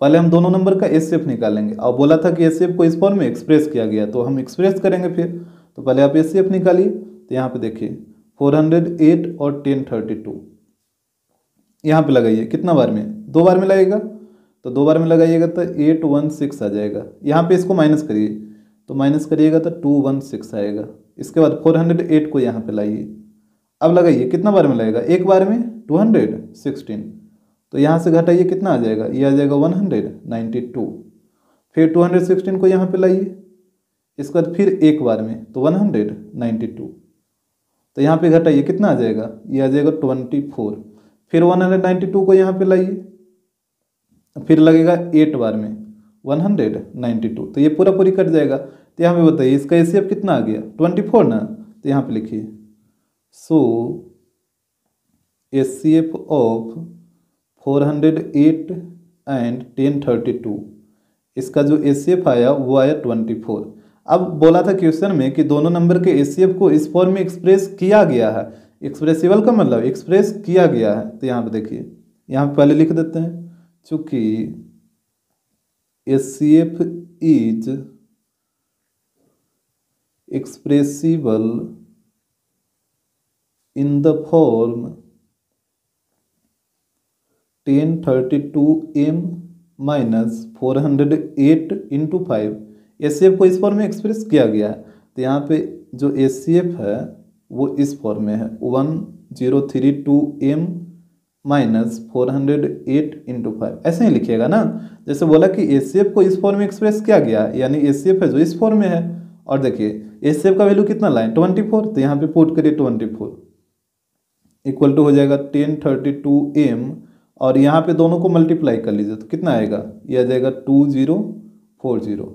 पहले हम दोनों नंबर का एचसीएफ निकालेंगे, और बोला था कि एचसीएफ को इस फॉर्म में एक्सप्रेस किया गया, तो हम एक्सप्रेस करेंगे फिर। तो पहले आप एचसीएफ निकालिए। तो यहाँ पे देखिए 408 और 1032 यहाँ पे लगाइए, कितना बार में, 2 बार में लगेगा, तो 2 बार में लगाइएगा तो 816 आ जाएगा। यहाँ पे इसको माइनस करिए, तो माइनस करिएगा तो 216 आएगा। इसके बाद 408 को यहाँ पे लाइए, अब लगाइए, कितना बार में लगेगा, एक बार में 216, तो यहाँ से घटाइए कितना आ जाएगा, ये आ जाएगा 192। फिर 216 को यहाँ पे लाइए, इसके बाद फिर एक बार में तो 192, तो यहाँ पे घटाइए कितना आ जाएगा, ये आ जाएगा 24। फिर 192 को यहाँ पे लाइए, फिर लगेगा 8 बार में 192, तो ये पूरा पूरी कट जाएगा। तो यहाँ पे बताइए इसका एचसीएफ कितना आ गया 24 ना। तो यहाँ पे लिखिए सो एचसीएफ ऑफ 408 एंड 1032, इसका जो एचसीएफ आया वो आया 24। अब बोला था क्वेश्चन में कि दोनों नंबर के एचसीएफ को इस फॉर्म में एक्सप्रेस किया गया है, एक्सप्रेसिबल का मतलब एक्सप्रेस किया गया है। तो यहाँ पे देखिए, यहाँ पे पहले लिख देते हैं चूंकि HCF is expressible in the form 1032m minus 408 into 5, HCF को इस फॉर्म में एक्सप्रेस किया गया है। तो यहाँ पे जो एचसीएफ है वो इस फॉर्म में है 1032m माइनस 408 इंटू 5, ऐसे ही लिखिएगा ना। जैसे बोला कि एचसीएफ को इस फॉर्म में एक्सप्रेस किया गया, यानी एचसीएफ है जो इस फॉर्म में है। और देखिए एचसीएफ का वैल्यू कितना लाए 24, तो यहाँ पे पुट करिए 24 इक्वल टू हो जाएगा 1032m, और यहाँ पे दोनों को मल्टीप्लाई कर लीजिए तो कितना आएगा, ये आ जाएगा 2040।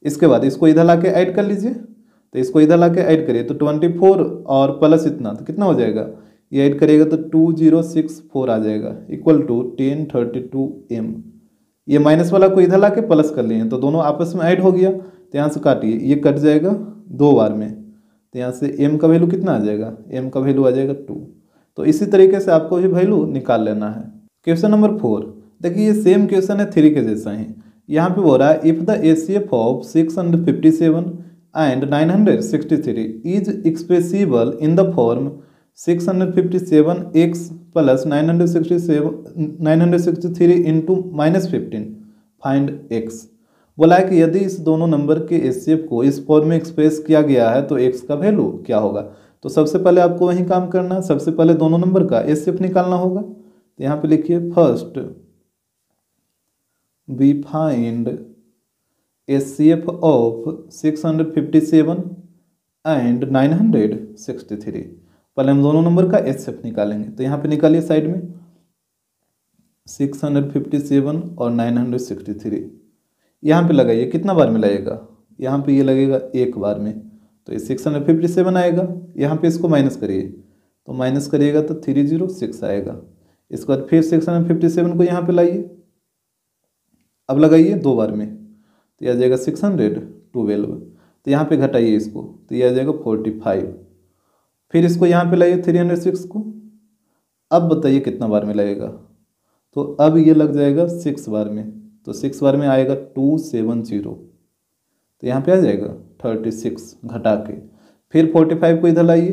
इसके बाद इसको इधर ला के ऐड कर लीजिए, तो इसको इधर ला के ऐड करिए तो 24 और प्लस इतना तो कितना हो जाएगा, ये ऐड करिएगा तो 2064 आ जाएगा इक्वल टू 1032m। ये माइनस वाला को इधर ला के प्लस कर लिए तो दोनों आपस में ऐड हो गया। तो यहाँ से काटिए, ये कट जाएगा 2 बार में, तो यहाँ से m का वैल्यू कितना आ जाएगा, m का वैल्यू आ जाएगा 2। तो इसी तरीके से आपको भी वैल्यू निकाल लेना है। क्वेश्चन नंबर 4, देखिए ये सेम क्वेश्चन है 3 के जैसा ही। यहाँ पे बोल रहा है if the HCF of 657 and 963 is expressible in the form 657x plus 963 into -15 find x। बोला है कि यदि इस दोनों नंबर के एचसीएफ को इस फॉर्म में एक्सप्रेस किया गया है तो x का वैल्यू क्या होगा। तो सबसे पहले आपको वही काम करना है, सबसे पहले दोनों नंबर का एचसीएफ निकालना होगा। तो यहाँ पे लिखिए first we find HCF of 657 and 963। पहले हम दोनों नंबर का एचसीएफ निकालेंगे। तो यहाँ पे निकालिए साइड में 657 और 963। यहाँ पे लगाइए, कितना बार में लगेगा, यहाँ पे ये लगेगा एक बार में, तो ये 657 आएगा। यहाँ पे इसको माइनस करिए, तो माइनस करिएगा तो 306 आएगा। इसके बाद फिर 657 को यहाँ पे लाइए, अब लगाइए दो बार में, तो यह आ जाएगा 612। तो यहाँ पे घटाइए इसको, तो यह आ जाएगा 45। फिर इसको यहाँ पे लाइए 306 को, अब बताइए कितना बार में लगेगा। तो अब ये लग जाएगा 6 बार में, तो 6 बार में आएगा 270। तो यहाँ पे आ जाएगा 36 घटा के। फिर 45 को इधर लाइए,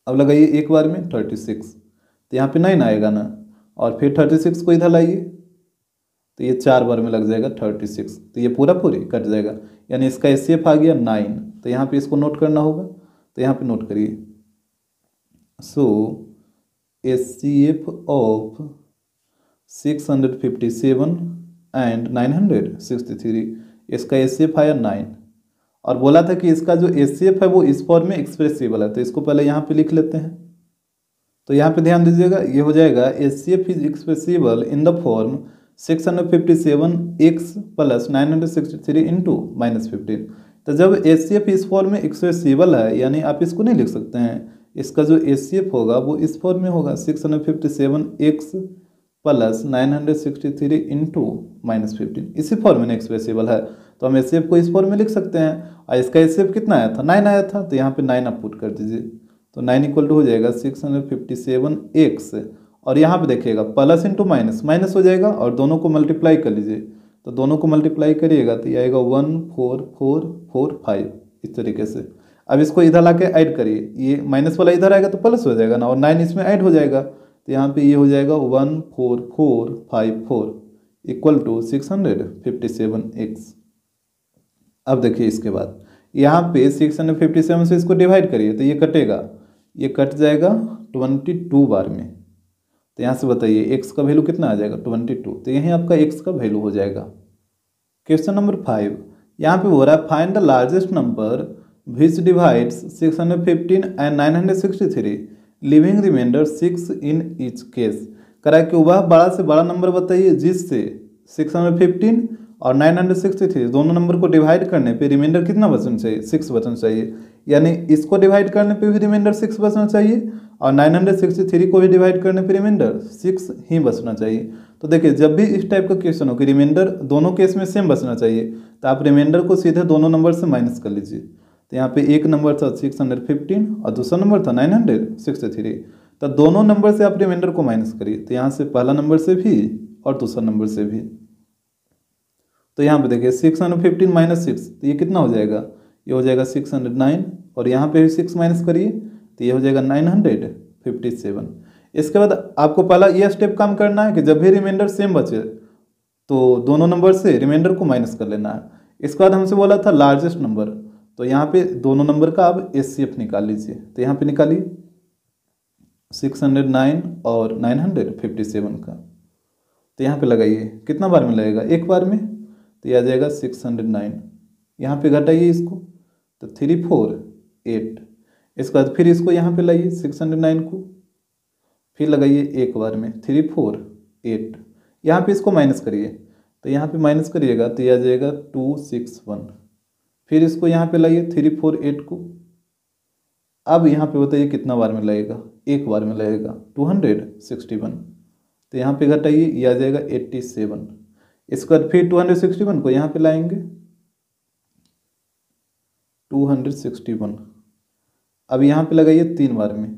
अब लगाइए एक बार में 36, तो यहाँ पे 9 आएगा ना, और फिर 36 को इधर लाइए, तो ये 4 बार में लग जाएगा 36। तो ये पूरा पूरी कट जाएगा, यानी इसका एचसीएफ आ गया 9। तो यहाँ पे इसको नोट करना होगा, तो यहाँ पे नोट करिए। सो एचसीएफ ऑफ 657 एंड 963, इसका एचसीएफ आया 9। और बोला था कि इसका जो एचसीएफ है वो इस फॉर्म में एक्सप्रेसिबल है, तो इसको पहले यहाँ पे लिख लेते हैं। तो यहाँ पे ध्यान दीजिएगा, ये हो जाएगा HCF is expressible in the form 657x plus 963 into -15। तो जब एचसीएफ इस फॉर्म में एक्सप्रेसिबल है, यानी आप इसको नहीं लिख सकते हैं, इसका जो एचसीएफ होगा वो इस फॉर्म में होगा 657x प्लस 963 इंटू -15। इसी फॉर्म में एक्सप्रेसिबल है, तो हम एचसीएफ को इस फॉर्म में लिख सकते हैं। और इसका एचसीएफ कितना आया था, 9 आया था, तो यहाँ पे 9 आप पुट कर दीजिए। तो 9 इक्वल टू हो जाएगा 657x, और यहाँ पे देखिएगा प्लस इंटू माइनस, माइनस हो जाएगा, और दोनों को मल्टीप्लाई कर लीजिए। तो दोनों को मल्टीप्लाई करिएगा तो ये आएगा 14445 इस तरीके से। अब इसको इधर ला के ऐड करिए, ये माइनस वाला इधर आएगा तो प्लस हो जाएगा ना, और 9 इसमें ऐड हो जाएगा, तो यहाँ पे ये हो जाएगा 14454 इक्वल टू 657x। अब देखिए इसके बाद यहाँ पे 657 से इसको डिवाइड करिए, तो ये कटेगा, ये कट जाएगा 22 बार में। तो यहाँ से बताइए x का वैल्यू कितना आ जाएगा 22, तो यही आपका x का वैल्यू हो जाएगा। क्वेश्चन नंबर 5, यहाँ पे हो रहा है find the largest number which divides 615 and 963 living remainder 6 in each case. करा कि वह बड़ा से बड़ा नंबर बताइए जिससे 615 और 963 दोनों नंबर को डिवाइड करने पे रिमाइंडर कितना बचना चाहिए, 6 बचना चाहिए। यानी इसको डिवाइड करने पे भी रिमाइंडर 6 बचना चाहिए, और 963 को भी डिवाइड करने पे रिमाइंडर 6 ही बचना चाहिए। तो देखिए जब भी इस टाइप का क्वेश्चन हो कि रिमाइंडर दोनों केस में सेम बचना चाहिए, तो आप रिमाइंडर को सीधे दोनों नंबर से माइनस कर लीजिए। तो यहाँ पे एक नंबर था 615 और दूसरा नंबर था 963, तो दोनों नंबर से आप रिमाइंडर को माइनस करिए। तो यहाँ से पहला नंबर से भी और दूसरा नंबर से भी। तो यहाँ पे देखिए 615 माइनस 6, तो ये कितना हो जाएगा, ये हो जाएगा 609, और यहाँ पे भी 6 माइनस करिए तो ये हो जाएगा 957। इसके बाद आपको पहला ये स्टेप काम करना है कि जब भी रिमाइंडर सेम बचे तो दोनों नंबर से रिमाइंडर को माइनस कर लेना है। इसके बाद हमसे बोला था लार्जेस्ट नंबर, तो यहाँ पे दोनों नंबर का आप एचसीएफ निकाल लीजिए। तो यहाँ पे निकालिए 609 और 957 का, तो यहाँ पे लगाइए, कितना बार में लगेगा, एक बार में, तो ये आ जाएगा 609। यहाँ पे घटाइए इसको, तो 348। इसके बाद फिर इसको यहाँ पे लाइए 609 को, फिर लगाइए एक बार में 348। यहाँ पे इसको माइनस करिए, तो यहाँ पे माइनस करिएगा तो ये आ जाएगा 261। फिर इसको यहाँ पे लाइए 348 को। अब यहाँ पे बताइए कितना बार में लगेगा, एक बार में लगेगा 261। तो यहाँ पे घटाइए, ये आ जाएगा 87। इसके बाद फिर 261 को यहाँ पे लाएंगे 261। अब यहाँ पे लगाइए 3 बार में,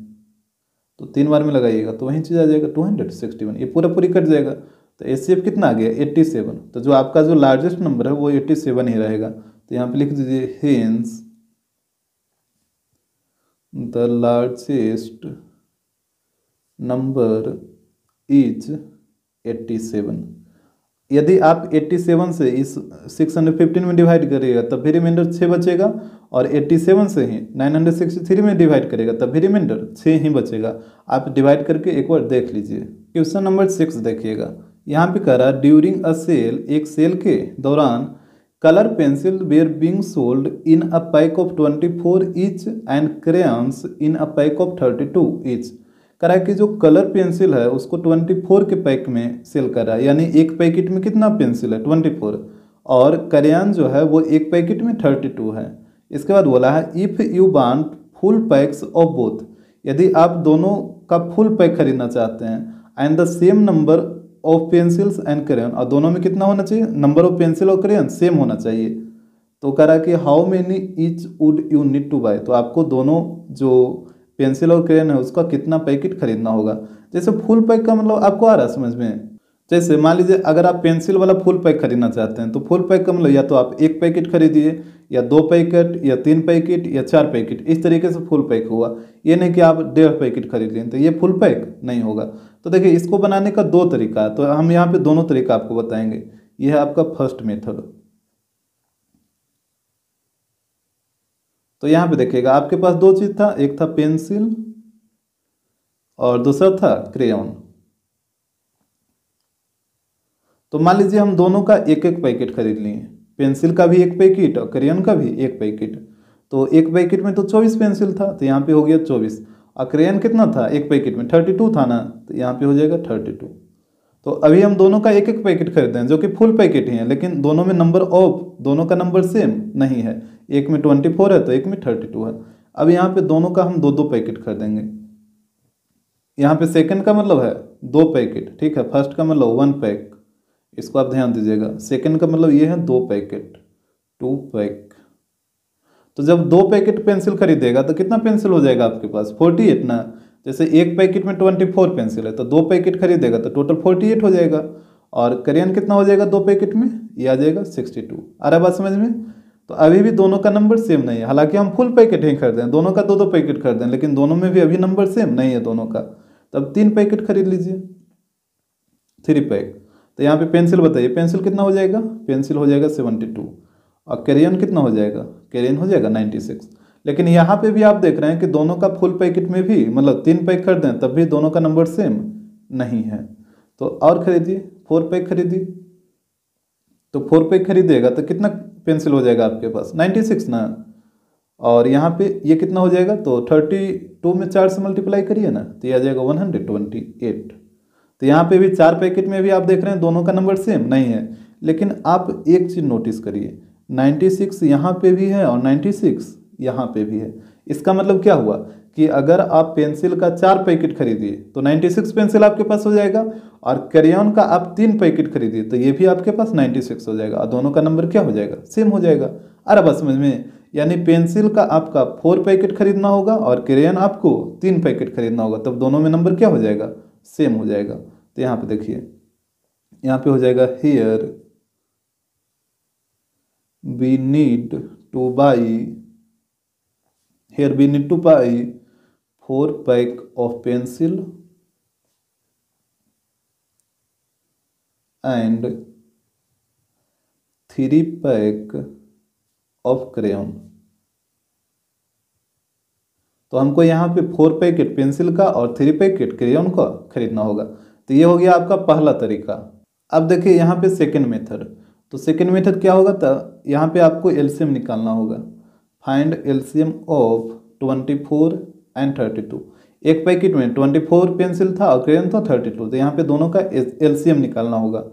तो 3 बार में लगाइएगा तो वही चीज़ आ जाएगा 261, ये पूरा पूरी कट जाएगा। तो एचसीएफ कितना आ गया 87। तो जो आपका जो लार्जेस्ट नंबर है वो 87 ही रहेगा। तो यहाँ पे लिख दीजिए hence the largest number is 87। यदि आप 87 से इस 615 में डिवाइड करिएगा तब भी रिमाइंडर 6 बचेगा, और 87 से ही 963 में डिवाइड करेगा तब भी रिमाइंडर 6 ही बचेगा। आप डिवाइड करके एक बार देख लीजिए। क्वेश्चन नंबर 6 देखिएगा, यहाँ पे कह रहा है ड्यूरिंग अ सेल, एक सेल के दौरान colour pencil were being sold in a pack of 24 each and crayons in a pack of 32 each. कह रहा है कि जो कलर पेंसिल है उसको 24 के पैक में सेल कर रहा है, यानी एक पैकेट में कितना पेंसिल है 24, और क्रेयॉन जो है वो एक पैकेट में 32 है। इसके बाद बोला है if you want full packs of both, यदि आप दोनों का फुल पैक खरीदना चाहते हैं, and the same number of pencils and crayon, और दोनों में कितना होना चाहिए, नंबर ऑफ पेंसिल और क्रेयन सेम होना चाहिए। तो कह रहा कि how many each would you need to buy, तो आपको दोनों जो पेंसिल और क्रेयन है उसका कितना पैकेट खरीदना होगा। जैसे फुल पैक का मतलब आपको आ रहा है समझ में, जैसे मान लीजिए अगर आप पेंसिल वाला फुल पैक खरीदना चाहते हैं तो फुल पैक का मतलब या तो आप एक पैकेट खरीदिए, या 2 पैकेट, या 3 पैकेट, या 4 पैकेट, इस तरीके से फुल पैक हुआ। ये नहीं कि आप 1.5 पैकेट खरीद लें तो ये फुल पैक नहीं होगा। तो देखिए इसको बनाने का 2 तरीका है, तो हम यहाँ पे दोनों तरीका आपको बताएंगे। ये है आपका फर्स्ट मेथड। तो यहाँ पे देखिएगा आपके पास 2 चीज़ था, एक था पेंसिल और दूसरा था क्रेयॉन। तो मान लीजिए हम दोनों का एक एक पैकेट खरीद लिए, पेंसिल का भी एक पैकेट और क्रेयॉन का भी एक पैकेट। तो एक पैकेट में तो 24 पेंसिल था, तो यहाँ पे हो गया 24, और क्रेयॉन कितना था एक पैकेट में 32 था ना, तो यहाँ पे हो जाएगा 32। तो अभी हम दोनों का एक एक पैकेट खरीदते हैं जो कि फुल पैकेट ही है, लेकिन दोनों में नंबर ऑफ, दोनों का नंबर सेम नहीं है, एक में 24 है तो एक में 32 है। अब यहाँ पे दोनों का हम 2-2 पैकेट खरीदेंगे। यहाँ पे सेकंड का मतलब है 2 पैकेट, ठीक है, फर्स्ट का मतलब 1 पैक, इसको आप ध्यान दीजिएगा। सेकंड का मतलब ये है 2 पैकेट, 2 पैक। तो जब 2 पैकेट पेंसिल खरीदेगा तो कितना पेंसिल हो जाएगा आपके पास, 48 ना। जैसे एक पैकेट में 24 पेंसिल है तो 2 पैकेट खरीदेगा तो टोटल 48 हो जाएगा। और क्रेयॉन कितना हो जाएगा 2 पैकेट में, ये आ जाएगा 62। आ रहा है बात समझ में। तो अभी भी दोनों का नंबर सेम नहीं है, हालांकि हम फुल पैकेट ही खरीदें, दोनों का 2-2 पैकेट खरीदें, लेकिन दोनों में भी अभी नंबर सेम नहीं है दोनों का। तब 3 पैकेट खरीद लीजिए, 3 पैक। तो यहाँ पे पेंसिल बताइए, पेंसिल कितना हो जाएगा, पेंसिल हो जाएगा 72, और क्रेयॉन कितना हो जाएगा, क्रेयॉन हो जाएगा 96। लेकिन यहाँ पे भी आप देख रहे हैं कि दोनों का फुल पैकेट में भी मतलब 3 पैक खरीदें तब भी दोनों का नंबर सेम नहीं है। तो और खरीदिए, 4 पैक खरीदिए। तो 4 पैक खरीदिएगा तो कितना पेंसिल हो जाएगा आपके पास, 96 ना। और यहाँ पे ये कितना हो जाएगा, तो 32 में 4 से मल्टीप्लाई करिए ना, तो ये आ जाएगा 128। तो यहाँ पे भी 4 पैकेट में भी आप देख रहे हैं दोनों का नंबर सेम नहीं है। लेकिन आप एक चीज़ नोटिस करिए, 96 यहाँ पे भी है और 96 यहाँ पे भी है। इसका मतलब क्या हुआ कि अगर आप पेंसिल का 4 पैकेट खरीदिए तो 96 पेंसिल आपके पास हो जाएगा, और क्रेयॉन का आप 3 पैकेट खरीदिए तो ये भी आपके पास 96 हो जाएगा, और दोनों का नंबर क्या हो जाएगा, सेम हो जाएगा। अरे बस समझ में, यानी पेंसिल का आपका 4 पैकेट खरीदना होगा और क्रेयॉन आपको 3 पैकेट खरीदना होगा, तब दोनों में नंबर क्या हो जाएगा, सेम हो जाएगा। तो यहाँ पे देखिए, यहाँ पे हो जाएगा here we need to buy, here we need to buy 4 pack of pencil and 3 pack of crayon। तो हमको यहाँ पे 4 पैकेट पेंसिल का और 3 पैकेट क्रेयॉन का खरीदना होगा। तो ये हो गया आपका पहला तरीका। अब देखिए यहाँ पे सेकंड मेथड। तो सेकंड मेथड क्या होगा, तो यहाँ पे आपको एलसीएम निकालना होगा। Find LCM of 24 and 32। एक पैकेट में 24 पेंसिल था और क्रेयॉन था 32, तो यहाँ पे दोनों का एलसीएम निकालना होगा,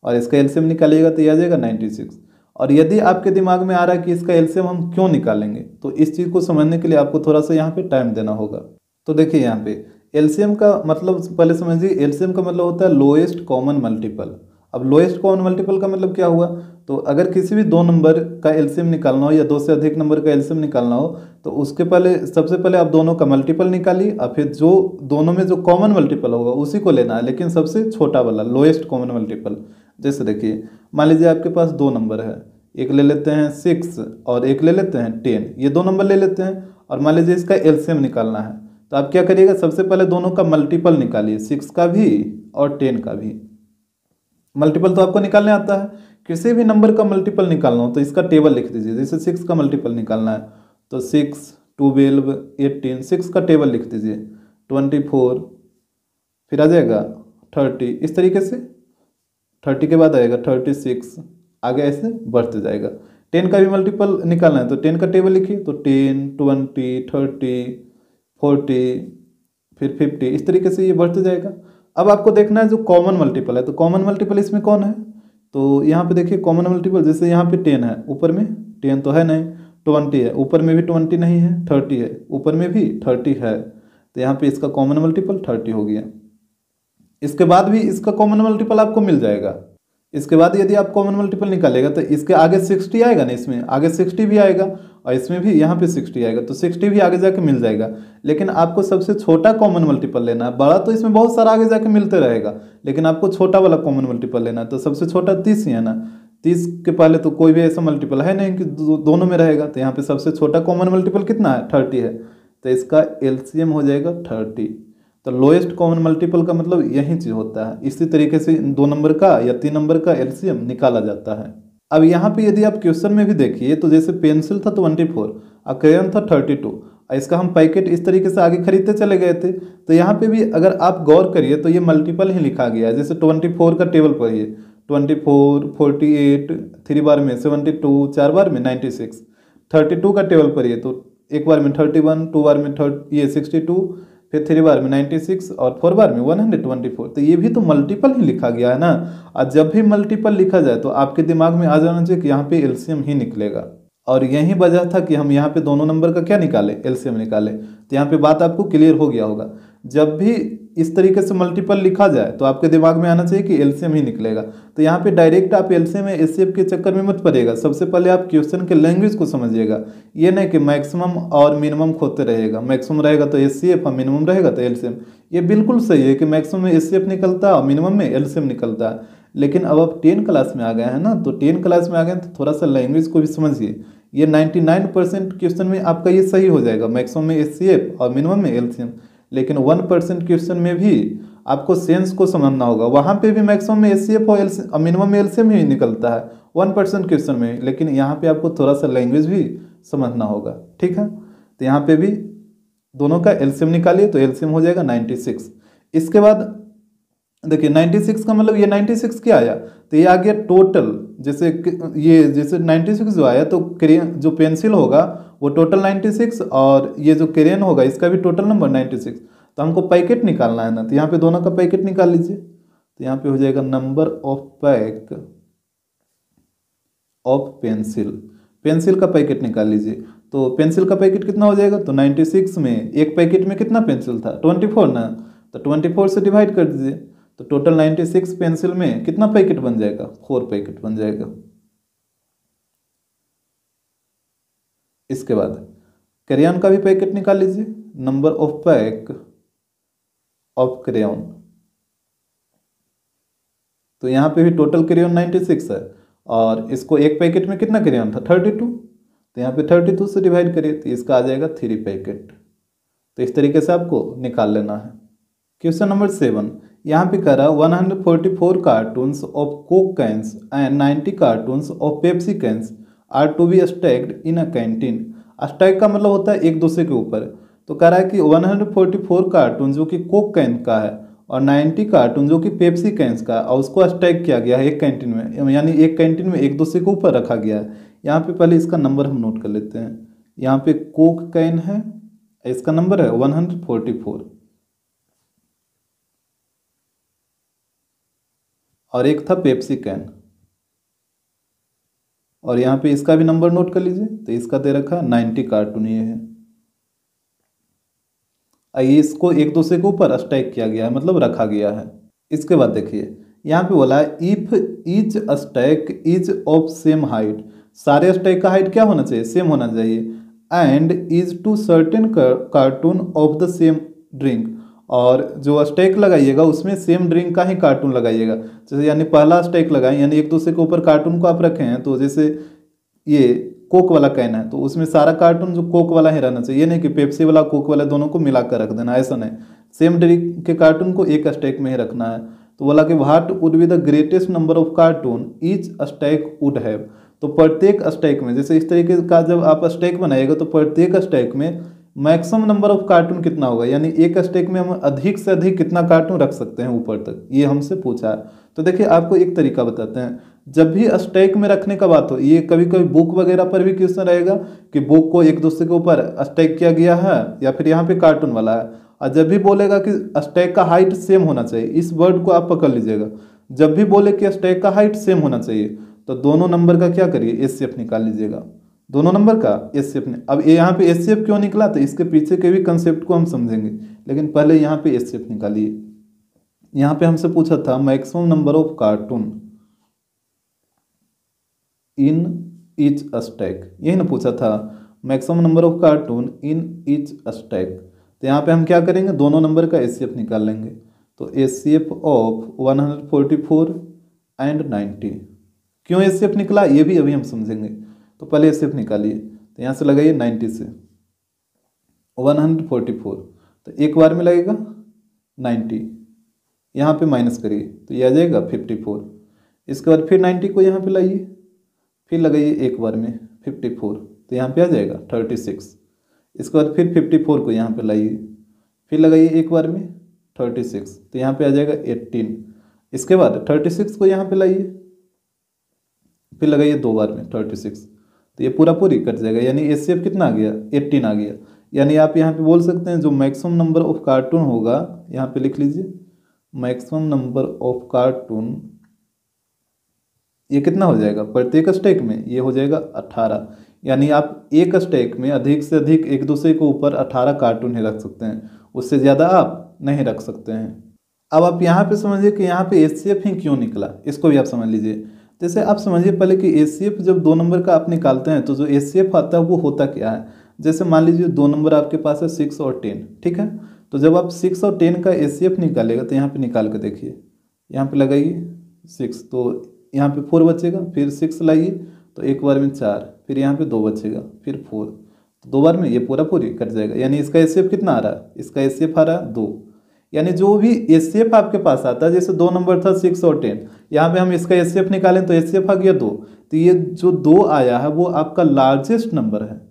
और इसका एलसीएम निकालिएगा तो ये आ जाएगा 96। और यदि आपके दिमाग में आ रहा है कि इसका एलसीएम हम क्यों निकालेंगे, तो इस चीज़ को समझने के लिए आपको थोड़ा सा यहाँ पे टाइम देना होगा। तो देखिए यहाँ पे एलसीएम का मतलब पहले समझिए, एलसीएम का मतलब होता है लोएस्ट कॉमन मल्टीपल। अब लोएस्ट कॉमन मल्टीपल का मतलब क्या हुआ, तो अगर किसी भी 2 नंबर का एलसीएम निकालना हो या 2 से अधिक नंबर का एलसीएम निकालना हो, तो उसके पहले सबसे पहले आप दोनों का मल्टीपल निकालिए, और फिर जो दोनों में जो कॉमन मल्टीपल होगा उसी को लेना है, लेकिन सबसे छोटा वाला लोएस्ट कॉमन मल्टीपल। जैसे देखिए मान लीजिए आपके पास 2 नंबर है, एक ले लेते हैं 6 और एक ले लेते हैं 10, ये 2 नंबर ले लेते हैं, और मान लीजिए इसका एलसीएम निकालना है। तो आप क्या करिएगा, सबसे पहले दोनों का मल्टीपल निकालिए, 6 का भी और 10 का भी। मल्टीपल तो आपको निकालने आता है, किसी भी नंबर का मल्टीपल निकालना हो तो इसका टेबल लिख दीजिए। जैसे 6 का मल्टीपल निकालना है तो 6, 12, 18, 6 का टेबल लिख दीजिए। 24, फिर आ जाएगा 30, इस तरीके से 30 के बाद आएगा 36, आगे ऐसे बढ़ते जाएगा। 10 का भी मल्टीपल निकालना है तो 10 का टेबल लिखिए, तो 10, 20, 30, 40, फिर 50, इस तरीके से ये बढ़ते जाएगा। अब आपको देखना है जो कॉमन मल्टीपल है, तो कॉमन मल्टीपल इसमें कौन है, तो यहाँ पे देखिए कॉमन मल्टीपल, जैसे यहाँ पे 10 है, ऊपर में 10 तो है नहीं, 20 है, ऊपर में भी 20 नहीं है, 30 है, ऊपर में भी 30 है, तो यहाँ पे इसका कॉमन मल्टीपल 30 हो गया। इसके बाद भी इसका कॉमन मल्टीपल आपको मिल जाएगा। इसके बाद यदि आप कॉमन मल्टीपल निकालेगा तो इसके आगे 60 आएगा ना, इसमें आगे 60 भी आएगा और इसमें भी यहाँ पे 60 आएगा, तो 60 भी आगे जाके मिल जाएगा। लेकिन आपको सबसे छोटा कॉमन मल्टीपल लेना है, बड़ा तो इसमें बहुत सारा आगे जाके मिलते रहेगा, लेकिन आपको छोटा वाला कॉमन मल्टीपल लेना है। तो सबसे छोटा 30 ही है ना, 30 के पहले तो कोई भी ऐसा मल्टीपल है नहीं कि दोनों में रहेगा, तो यहाँ पे सबसे छोटा कॉमन मल्टीपल कितना है, 30 है, तो इसका एलसीएम हो जाएगा 30। तो लोएस्ट कॉमन मल्टीपल का मतलब यही चीज़ होता है। इसी तरीके से 2 नंबर का या 3 नंबर का एलसीएम निकाला जाता है। अब यहाँ पे यदि आप क्वेश्चन में भी देखिए तो जैसे पेंसिल था 24 और क्रेयन था 32, और इसका हम पैकेट इस तरीके से आगे खरीदते चले गए थे, तो यहाँ पे भी अगर आप गौर करिए तो ये मल्टीपल ही लिखा गया है। जैसे 24 का टेबल पढ़िए, 24, 48, 3 बार में 72, 4 बार में 96, 32 का टेबल पढ़िए तो एक बार में 31, 2 बार में 62, फिर 3 बार में 96 और 4 बार में 124, तो ये भी तो मल्टीपल ही लिखा गया है ना। और जब भी मल्टीपल लिखा जाए तो आपके दिमाग में आ जाना चाहिए कि यहाँ पे एलसीएम ही निकलेगा, और यही वजह था कि हम यहाँ पे दोनों नंबर का क्या निकाले, एलसीएम निकाले। तो यहाँ पे बात आपको क्लियर हो गया होगा। जब भी इस तरीके से मल्टीपल लिखा जाए तो आपके दिमाग में आना चाहिए कि एलसीएम ही निकलेगा। तो यहाँ पे डायरेक्ट आप एलसीएम में एचसीएफ के चक्कर में मत पड़ेगा। सबसे पहले आप क्वेश्चन के लैंग्वेज को समझिएगा, ये नहीं कि मैक्सिमम और मिनिमम खोते रहेगा। मैक्सिमम रहेगा तो एचसीएफ और मिनिमम रहेगा तो एलसीएम। ये बिल्कुल सही है कि मैक्सिमम में एचसीएफ निकलता है और मिनिमम में एलसीएम निकलता है। लेकिन अब आप 10 क्लास में आ गए हैं ना, तो 10 क्लास में आ गए तो थोड़ा सा लैंग्वेज को भी समझिए। ये 99% क्वेश्चन में आपका ये सही हो जाएगा, मैक्सिमम में एचसीएफ और मिनिमम में एलसीएम। लेकिन 1% क्वेश्चन में भी आपको सेंस को समझना होगा, वहाँ पे भी मैक्सिमम में एचसीएफ और मिनिमम में एलसीएम ही निकलता है 1% क्वेश्चन में, लेकिन यहाँ पे आपको थोड़ा सा लैंग्वेज भी समझना होगा, ठीक है। तो यहाँ पे भी दोनों का एलसीएम निकालिए तो एलसीएम हो जाएगा 96। इसके बाद देखिए 96 का मतलब ये 96 क्या आया, तो ये आ गया टोटल। जैसे ये जैसे 96 जो आया तो क्रेयन जो पेंसिल होगा वो टोटल 96, और ये जो क्रेयन होगा इसका भी टोटल नंबर 96। तो हमको पैकेट निकालना है ना, तो यहाँ पे दोनों का पैकेट निकाल लीजिए। तो यहाँ पे हो जाएगा number of pack of pencil, pencil का पैकेट निकाल लीजिए। तो पेंसिल का पैकेट कितना हो जाएगा, तो 96 में एक पैकेट में कितना पेंसिल था, 24 ना, तो 24 से डिवाइड कर दीजिए। तो टोटल 96 पेंसिल में कितना पैकेट बन जाएगा, 4 पैकेट बन जाएगा। इसके बाद क्रेयन का भी पैकेट निकाल लीजिए, number of pack of crayon. तो यहाँ पे भी टोटल क्रेयन 96 है, और इसको एक पैकेट में कितना क्रेयन था, 32, तो यहाँ पे 32 से डिवाइड करिए तो इसका आ जाएगा 3 पैकेट। तो इस तरीके से आपको निकाल लेना है। क्वेश्चन नंबर 7 यहाँ पे कह रहा 144 cartons of coke cans and 90 cartons of Pepsi cans are to be stacked in a canteen. Stack का मतलब होता है एक दूसरे के ऊपर। तो कह रहा है कि 144 कार्टून जो कि कोक कैन का है और 90 कार्टून जो कि पेप्सी कैंस का है, और उसको स्टैक किया गया है एक कैंटीन में, यानी एक कैंटीन में एक दूसरे के ऊपर रखा गया है। यहाँ पे पहले इसका नंबर हम नोट कर लेते हैं। यहाँ पे कोक कैन है, इसका नंबर है 144, और एक था पेप्सी कैन, और यहाँ पे इसका भी नंबर नोट कर लीजिए। तो इसका दे रखा 90 कार्टून ये है। ये इसको एक दूसरे के ऊपर स्टैक किया गया है, मतलब रखा गया है। इसके बाद देखिए यहाँ पे बोला है if each stack is of same height, सारे स्टैक का हाइट क्या होना चाहिए, सेम होना चाहिए, and is to certain carton of the same drink, और जो स्टैक लगाइएगा उसमें सेम ड्रिंक का ही कार्टून लगाइएगा। जैसे यानी पहला स्टैक लगाए, यानी एक दूसरे के ऊपर कार्टून को आप रखे हैं, तो जैसे ये कोक वाला कैन है तो उसमें सारा कार्टून जो कोक वाला ही रहना चाहिए, ये नहीं कि पेप्सी वाला कोक वाला दोनों को मिला कर रख देना, ऐसा नहीं। सेम ड्रिंक के कार्टून को एक स्टैक में ही रखना है। तो बोला कि what would be the greatest number of cartoon each stack would have. तो प्रत्येक स्टैक में, जैसे इस तरीके का जब आप स्टैक बनाइएगा तो प्रत्येक स्टैक में मैक्सिमम नंबर ऑफ कार्टून कितना होगा, यानी एक स्टैक में हम अधिक से अधिक कितना कार्टून रख सकते हैं ऊपर तक, ये हमसे पूछा है। तो देखिए आपको एक तरीका बताते हैं, जब भी स्टैक में रखने का बात हो, ये कभी कभी बुक वगैरह पर भी क्वेश्चन रहेगा कि बुक को एक दूसरे के ऊपर स्टैक किया गया है या फिर यहाँ पे कार्टून वाला है, और जब भी बोलेगा कि स्टैक का हाइट सेम होना चाहिए, इस वर्ड को आप पकड़ लीजिएगा, जब भी बोले कि स्टैक का हाइट सेम होना चाहिए तो दोनों नंबर का क्या करिए, एचसीएफ निकाल लीजिएगा, दोनों नंबर का एचसीएफ। अब यहाँ पे एचसीएफ क्यों निकला, तो इसके पीछे के भी कंसेप्ट को हम समझेंगे, लेकिन पहले यहाँ पे एचसीएफ निकालिए। यहाँ पे हमसे पूछा था maximum number of cartoon in each stack, यही ना पूछा था, maximum number of cartoon in each stack. तो यहाँ पे हम क्या करेंगे, दोनों नंबर का एचसीएफ निकाल लेंगे। तो एचसीएफ ऑफ 144 एंड 90, क्यों एचसीएफ निकला ये भी अभी हम समझेंगे। तो पहले एचसीएफ निकालिए, तो यहाँ से लगाइए 90 से 144, तो एक बार में लगेगा 90, यहाँ पे माइनस करिए तो ये आ जाएगा 54। इसके बाद फिर 90 को यहाँ पे लाइए, फिर लगाइए एक बार में 54, तो यहाँ पे आ जाएगा 36। इसके बाद फिर 54 को यहाँ पे लाइए, फिर लगाइए एक बार में 36, तो यहाँ पे आ जाएगा 18। इसके बाद 36 को यहाँ पे लाइए, फिर लगाइए दो बार में 36, तो ये पूरा पूरी कट जाएगा, यानी एचसीएफ कितना आ गया, 18 आ गया। यानी आप यहाँ पे बोल सकते हैं जो मैक्सिमम नंबर ऑफ कार्टून होगा, यहाँ पे लिख लीजिए मैक्सिमम नंबर ऑफ कार्टून, ये कितना हो जाएगा प्रत्येक स्टैक में, ये हो जाएगा 18। यानी आप एक स्टैक में अधिक से अधिक एक दूसरे के ऊपर 18 कार्टून ही रख सकते हैं, उससे ज़्यादा आप नहीं रख सकते हैं। अब आप यहाँ पे समझिए कि यहाँ पे एचसीएफ ही क्यों निकला, इसको भी आप समझ लीजिए। जैसे आप समझिए पहले कि एचसीएफ जब दो नंबर का आप निकालते हैं तो जो एचसीएफ आता है वो होता क्या है। जैसे मान लीजिए दो नंबर आपके पास है 6 और 10, ठीक है। तो जब आप 6 और 10 का एचसीएफ निकालेगा तो यहाँ पे निकाल के देखिए, यहाँ पे लगाइए 6, तो यहाँ पे 4 बचेगा, फिर 6 लाइए तो एक बार में 4, फिर यहाँ पे 2 बचेगा, फिर 4, तो दो बार में ये पूरा पूरी कट जाएगा। यानी इसका एचसीएफ कितना आ रहा है, इसका एचसीएफ आ रहा है 2। यानी जो भी एचसीएफ आपके पास आता है, जैसे दो नंबर था 6 और 10, यहाँ पे हम इसका एचसीएफ निकालें तो एचसीएफ आ गया 2, तो ये जो 2 आया है वो आपका लार्जेस्ट नंबर है।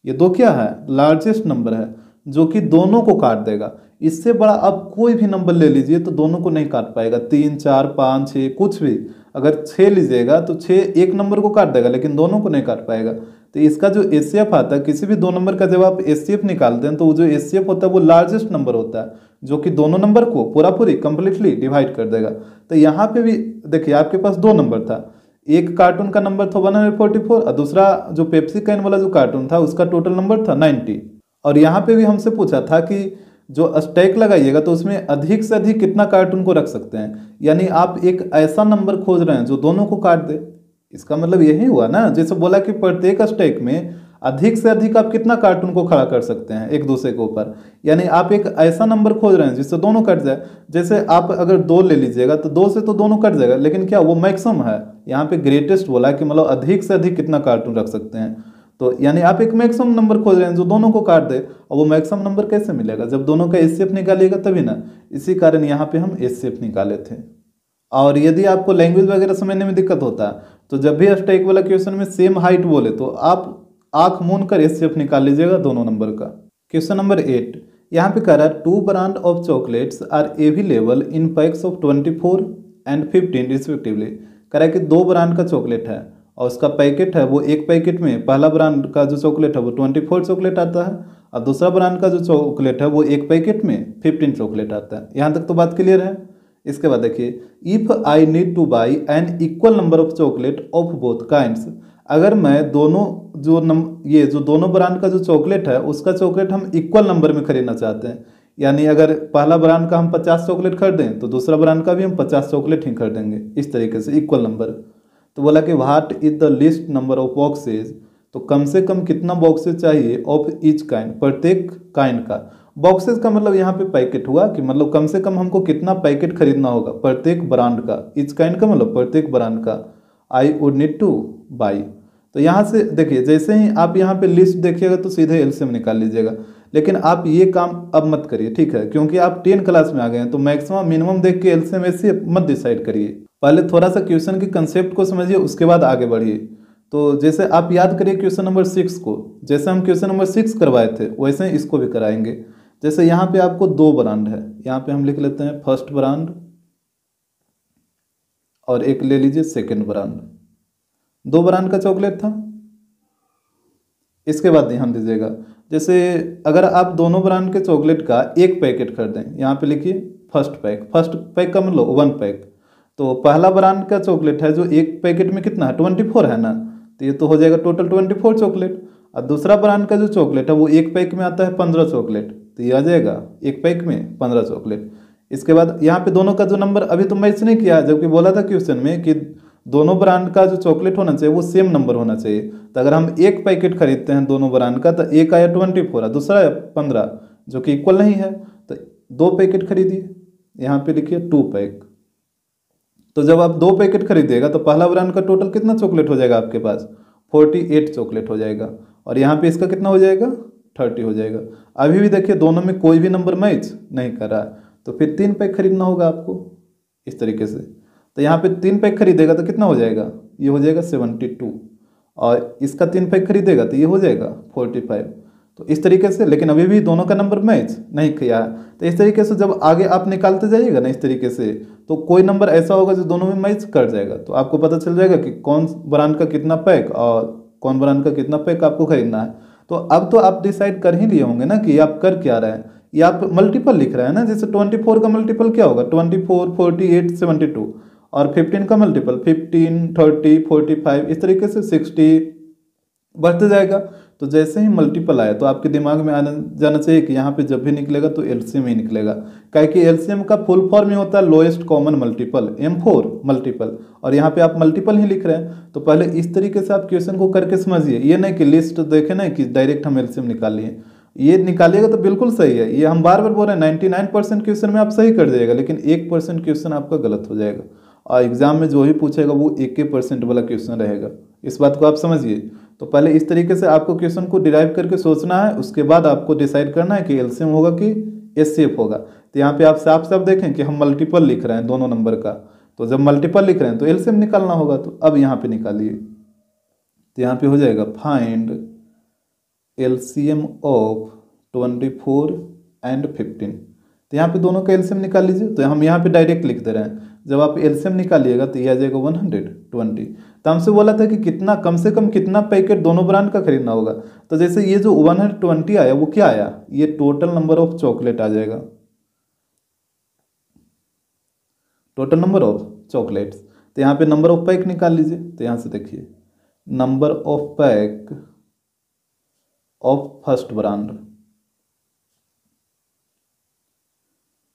ये 2 क्या है, लार्जेस्ट नंबर है, जो कि दोनों को काट देगा। इससे बड़ा आप कोई भी नंबर ले लीजिए तो दोनों को नहीं काट पाएगा, 3, 4, 5, 6 कुछ भी, अगर 6 लीजिएगा तो 6 एक नंबर को काट देगा लेकिन दोनों को नहीं काट पाएगा। तो इसका जो एचसीएफ आता है, किसी भी दो नंबर का जब आप एचसीएफ निकालते हैं तो वो जो एचसीएफ होता है वो लार्जेस्ट नंबर होता है, जो कि दोनों नंबर को पूरा पूरी कंप्लीटली डिवाइड कर देगा। तो यहाँ पे भी देखिए आपके पास दो नंबर था, एक कार्टून का नंबर था 144 और दूसरा जो पेप्सी कैन वाला जो कार्टून था उसका टोटल नंबर था 90। और यहाँ पे भी हमसे पूछा था कि जो स्टैक लगाइएगा तो उसमें अधिक से अधिक कितना कार्टून को रख सकते हैं, यानी आप एक ऐसा नंबर खोज रहे हैं जो दोनों को काट दे। इसका मतलब यही हुआ ना, जैसे बोला कि प्रत्येक स्टैक में अधिक से अधिक आप कितना कार्टून को खड़ा कर सकते हैं एक दूसरे के ऊपर, यानी आप एक ऐसा नंबर खोज रहे हैं जिससे दोनों कट जाए। जैसे आप अगर 2 ले लीजिएगा तो 2 से तो दोनों कट जाएगा, लेकिन क्या वो मैक्सिमम है, यहाँ पे ग्रेटेस्ट बोला कि मतलब अधिक से अधिक कितना कार्टून रख सकते हैं। तो यानी आप एक मैक्सिमम नंबर खोज रहे हैं जो दोनों को काट दे, और वो मैक्सिमम नंबर कैसे मिलेगा, जब दोनों का एचसीएफ निकालिएगा तभी ना। इसी कारण यहाँ पे हम एचसीएफ निकाले थे। और यदि आपको लैंग्वेज वगैरह समझने में दिक्कत होता है तो जब भी स्टैक वाला क्वेश्चन में सेम हाइट बोले तो आप आंख मूंद कर एचसीएफ निकाल लीजिएगा दोनों नंबर का। क्वेश्चन नंबर 8 यहाँ पे कह रहा है 2 brand of chocolates are available in packs of 24 and 15 respectively. कह रहा है कि 2 ब्रांड का चॉकलेट है और उसका पैकेट है, वो एक पैकेट में पहला ब्रांड का जो चॉकलेट है वो 24 चॉकलेट आता है और दूसरा ब्रांड का जो चॉकलेट है वो एक पैकेट में 15 चॉकलेट आता है। यहाँ तक तो बात क्लियर है। इसके बाद देखिए, if I need to buy an equal number of chocolate of both kinds, अगर मैं दोनों ये जो दोनों ब्रांड का जो चॉकलेट है उसका चॉकलेट हम इक्वल नंबर में खरीदना चाहते हैं, यानी अगर पहला ब्रांड का हम 50 चॉकलेट खरीदें तो दूसरा ब्रांड का भी हम 50 चॉकलेट ही खरीदेंगे, इस तरीके से इक्वल नंबर। तो बोला कि what is the list number of boxes, तो कम से कम कितना बॉक्सेज चाहिए ऑफ ईच काइंड, प्रत्येक काइंड का। बॉक्सेज का मतलब यहाँ पे पैकेट हुआ कि मतलब कम से कम हमको कितना पैकेट खरीदना होगा प्रत्येक ब्रांड का, ईच काइंड का मतलब प्रत्येक ब्रांड का। I would need to by. तो यहाँ से देखिए, जैसे ही आप यहाँ पे लिस्ट देखिएगा तो सीधे एलसीएम निकाल लीजिएगा। लेकिन आप ये काम अब मत करिए, ठीक है, क्योंकि आप 10 क्लास में आ गए हैं, तो मैक्सिमम मिनिमम देख के एलसीएम एचसीएफ मत डिसाइड करिए। पहले थोड़ा सा क्वेश्चन के कंसेप्ट को समझिए, उसके बाद आगे बढ़िए। तो जैसे आप याद करिए क्वेश्चन नंबर 6 को, जैसे हम क्वेश्चन नंबर 6 करवाए थे वैसे ही इसको भी कराएंगे। जैसे यहाँ पे आपको 2 ब्रांड है, यहाँ पे हम लिख लेते हैं फर्स्ट ब्रांड और एक ले लीजिए सेकेंड ब्रांड। 2 ब्रांड का चॉकलेट था। इसके बाद ध्यान दीजिएगा, जैसे अगर आप दोनों ब्रांड के चॉकलेट का एक पैकेट खरीदें, यहाँ पे लिखिए फर्स्ट पैक का मतलब 1 पैक। तो पहला ब्रांड का चॉकलेट है जो एक पैकेट में कितना है 24 है ना, तो ये तो हो जाएगा टोटल 24 चॉकलेट। और दूसरा ब्रांड का जो चॉकलेट है वो एक पैक में आता है 15 चॉकलेट, तो ये आ जाएगा एक पैक में 15 चॉकलेट। इसके बाद यहाँ पे दोनों का जो नंबर अभी तो मैच नहीं किया, जबकि बोला था क्वेश्चन में कि दोनों ब्रांड का जो चॉकलेट होना चाहिए वो सेम नंबर होना चाहिए। तो अगर हम एक पैकेट खरीदते हैं दोनों ब्रांड का, तो एक आया 24 है, दूसरा आया 15, जो कि इक्वल नहीं है, तो 2 पैकेट खरीदिए। यहाँ पे लिखिए 2 पैक। तो जब आप 2 पैकेट खरीदिएगा तो पहला ब्रांड का टोटल कितना चॉकलेट हो जाएगा आपके पास 48 चॉकलेट हो जाएगा, और यहाँ पे इसका कितना हो जाएगा 30 हो जाएगा। अभी भी देखिए दोनों में कोई भी नंबर मैच नहीं कर रहा है, तो फिर 3 पैक खरीदना होगा आपको इस तरीके से। तो यहाँ पे 3 पैक खरीदेगा तो कितना हो जाएगा, ये हो जाएगा 72, और इसका 3 पैक खरीदेगा तो ये हो जाएगा 45। तो इस तरीके से, लेकिन अभी भी दोनों का नंबर मैच नहीं किया है। तो इस तरीके से जब आगे आप निकालते जाइएगा ना इस तरीके से, तो कोई नंबर ऐसा होगा जो दोनों में मैच कर जाएगा, तो आपको पता चल जाएगा कि कौन ब्रांड का कितना पैक और कौन ब्रांड का कितना पैक आपको खरीदना है। तो अब तो आप डिसाइड कर ही लिए होंगे ना कि आप कर क्या रहे हैं। ये आप मल्टीपल लिख रहे हैं ना, जैसे 24 का मल्टीपल क्या होगा 24, 48, 72, और 15 का मल्टीपल 15, 30, 45, इस तरीके से 60 बढ़ते जाएगा। तो जैसे ही मल्टीपल आया तो आपके दिमाग में आना जाना चाहिए कि यहाँ पे जब भी निकलेगा तो एलसीएम ही निकलेगा, क्या कि एलसीएम का फुल फॉर्म ही होता है lowest common multiple, M4 multiple, और यहाँ पे आप मल्टीपल ही लिख रहे हैं। तो पहले इस तरीके से आप क्वेश्चन को करके समझिए, ये नहीं कि लिस्ट देखे ना कि डायरेक्ट हम एलसीएम निकाल लिए। ये निकालिएगा तो बिल्कुल सही है, ये हम बार बार बोल रहे हैं 99% क्वेश्चन में आप सही कर जाएगा, लेकिन 1% क्वेश्चन आपका गलत हो जाएगा, और एग्जाम में जो ही पूछेगा वो 1% वाला क्वेश्चन रहेगा। इस बात को आप समझिए। तो पहले इस तरीके से आपको क्वेश्चन को डिराइव करके सोचना है, उसके बाद आपको डिसाइड करना है कि एलसीएम होगा कि एचसीएफ होगा। तो यहाँ पे आप साफ साफ देखें कि हम मल्टीपल लिख रहे हैं दोनों नंबर का, तो जब मल्टीपल लिख रहे हैं तो एलसीएम निकालना होगा। तो अब यहाँ पे निकालिए, तो यहाँ पे हो जाएगा फाइंड एलसीएम ऑफ 24 एंड 15। तो यहाँ पे दोनों का एलसीएम निकाल लीजिए। तो हम यहाँ पे डायरेक्ट लिख दे रहे हैं, जब आप एलसीएम निकालिएगा तो ये आ जाएगा 120। तो हमसे बोला था कि कितना कम से कम कितना पैकेट दोनों ब्रांड का खरीदना होगा। तो जैसे ये जो 120 आया वो क्या आया, ये टोटल नंबर ऑफ चॉकलेट आ जाएगा, टोटल नंबर ऑफ चॉकलेट्स। तो यहाँ पे नंबर ऑफ पैक निकाल लीजिए। तो यहाँ से देखिए number of pack of first brand,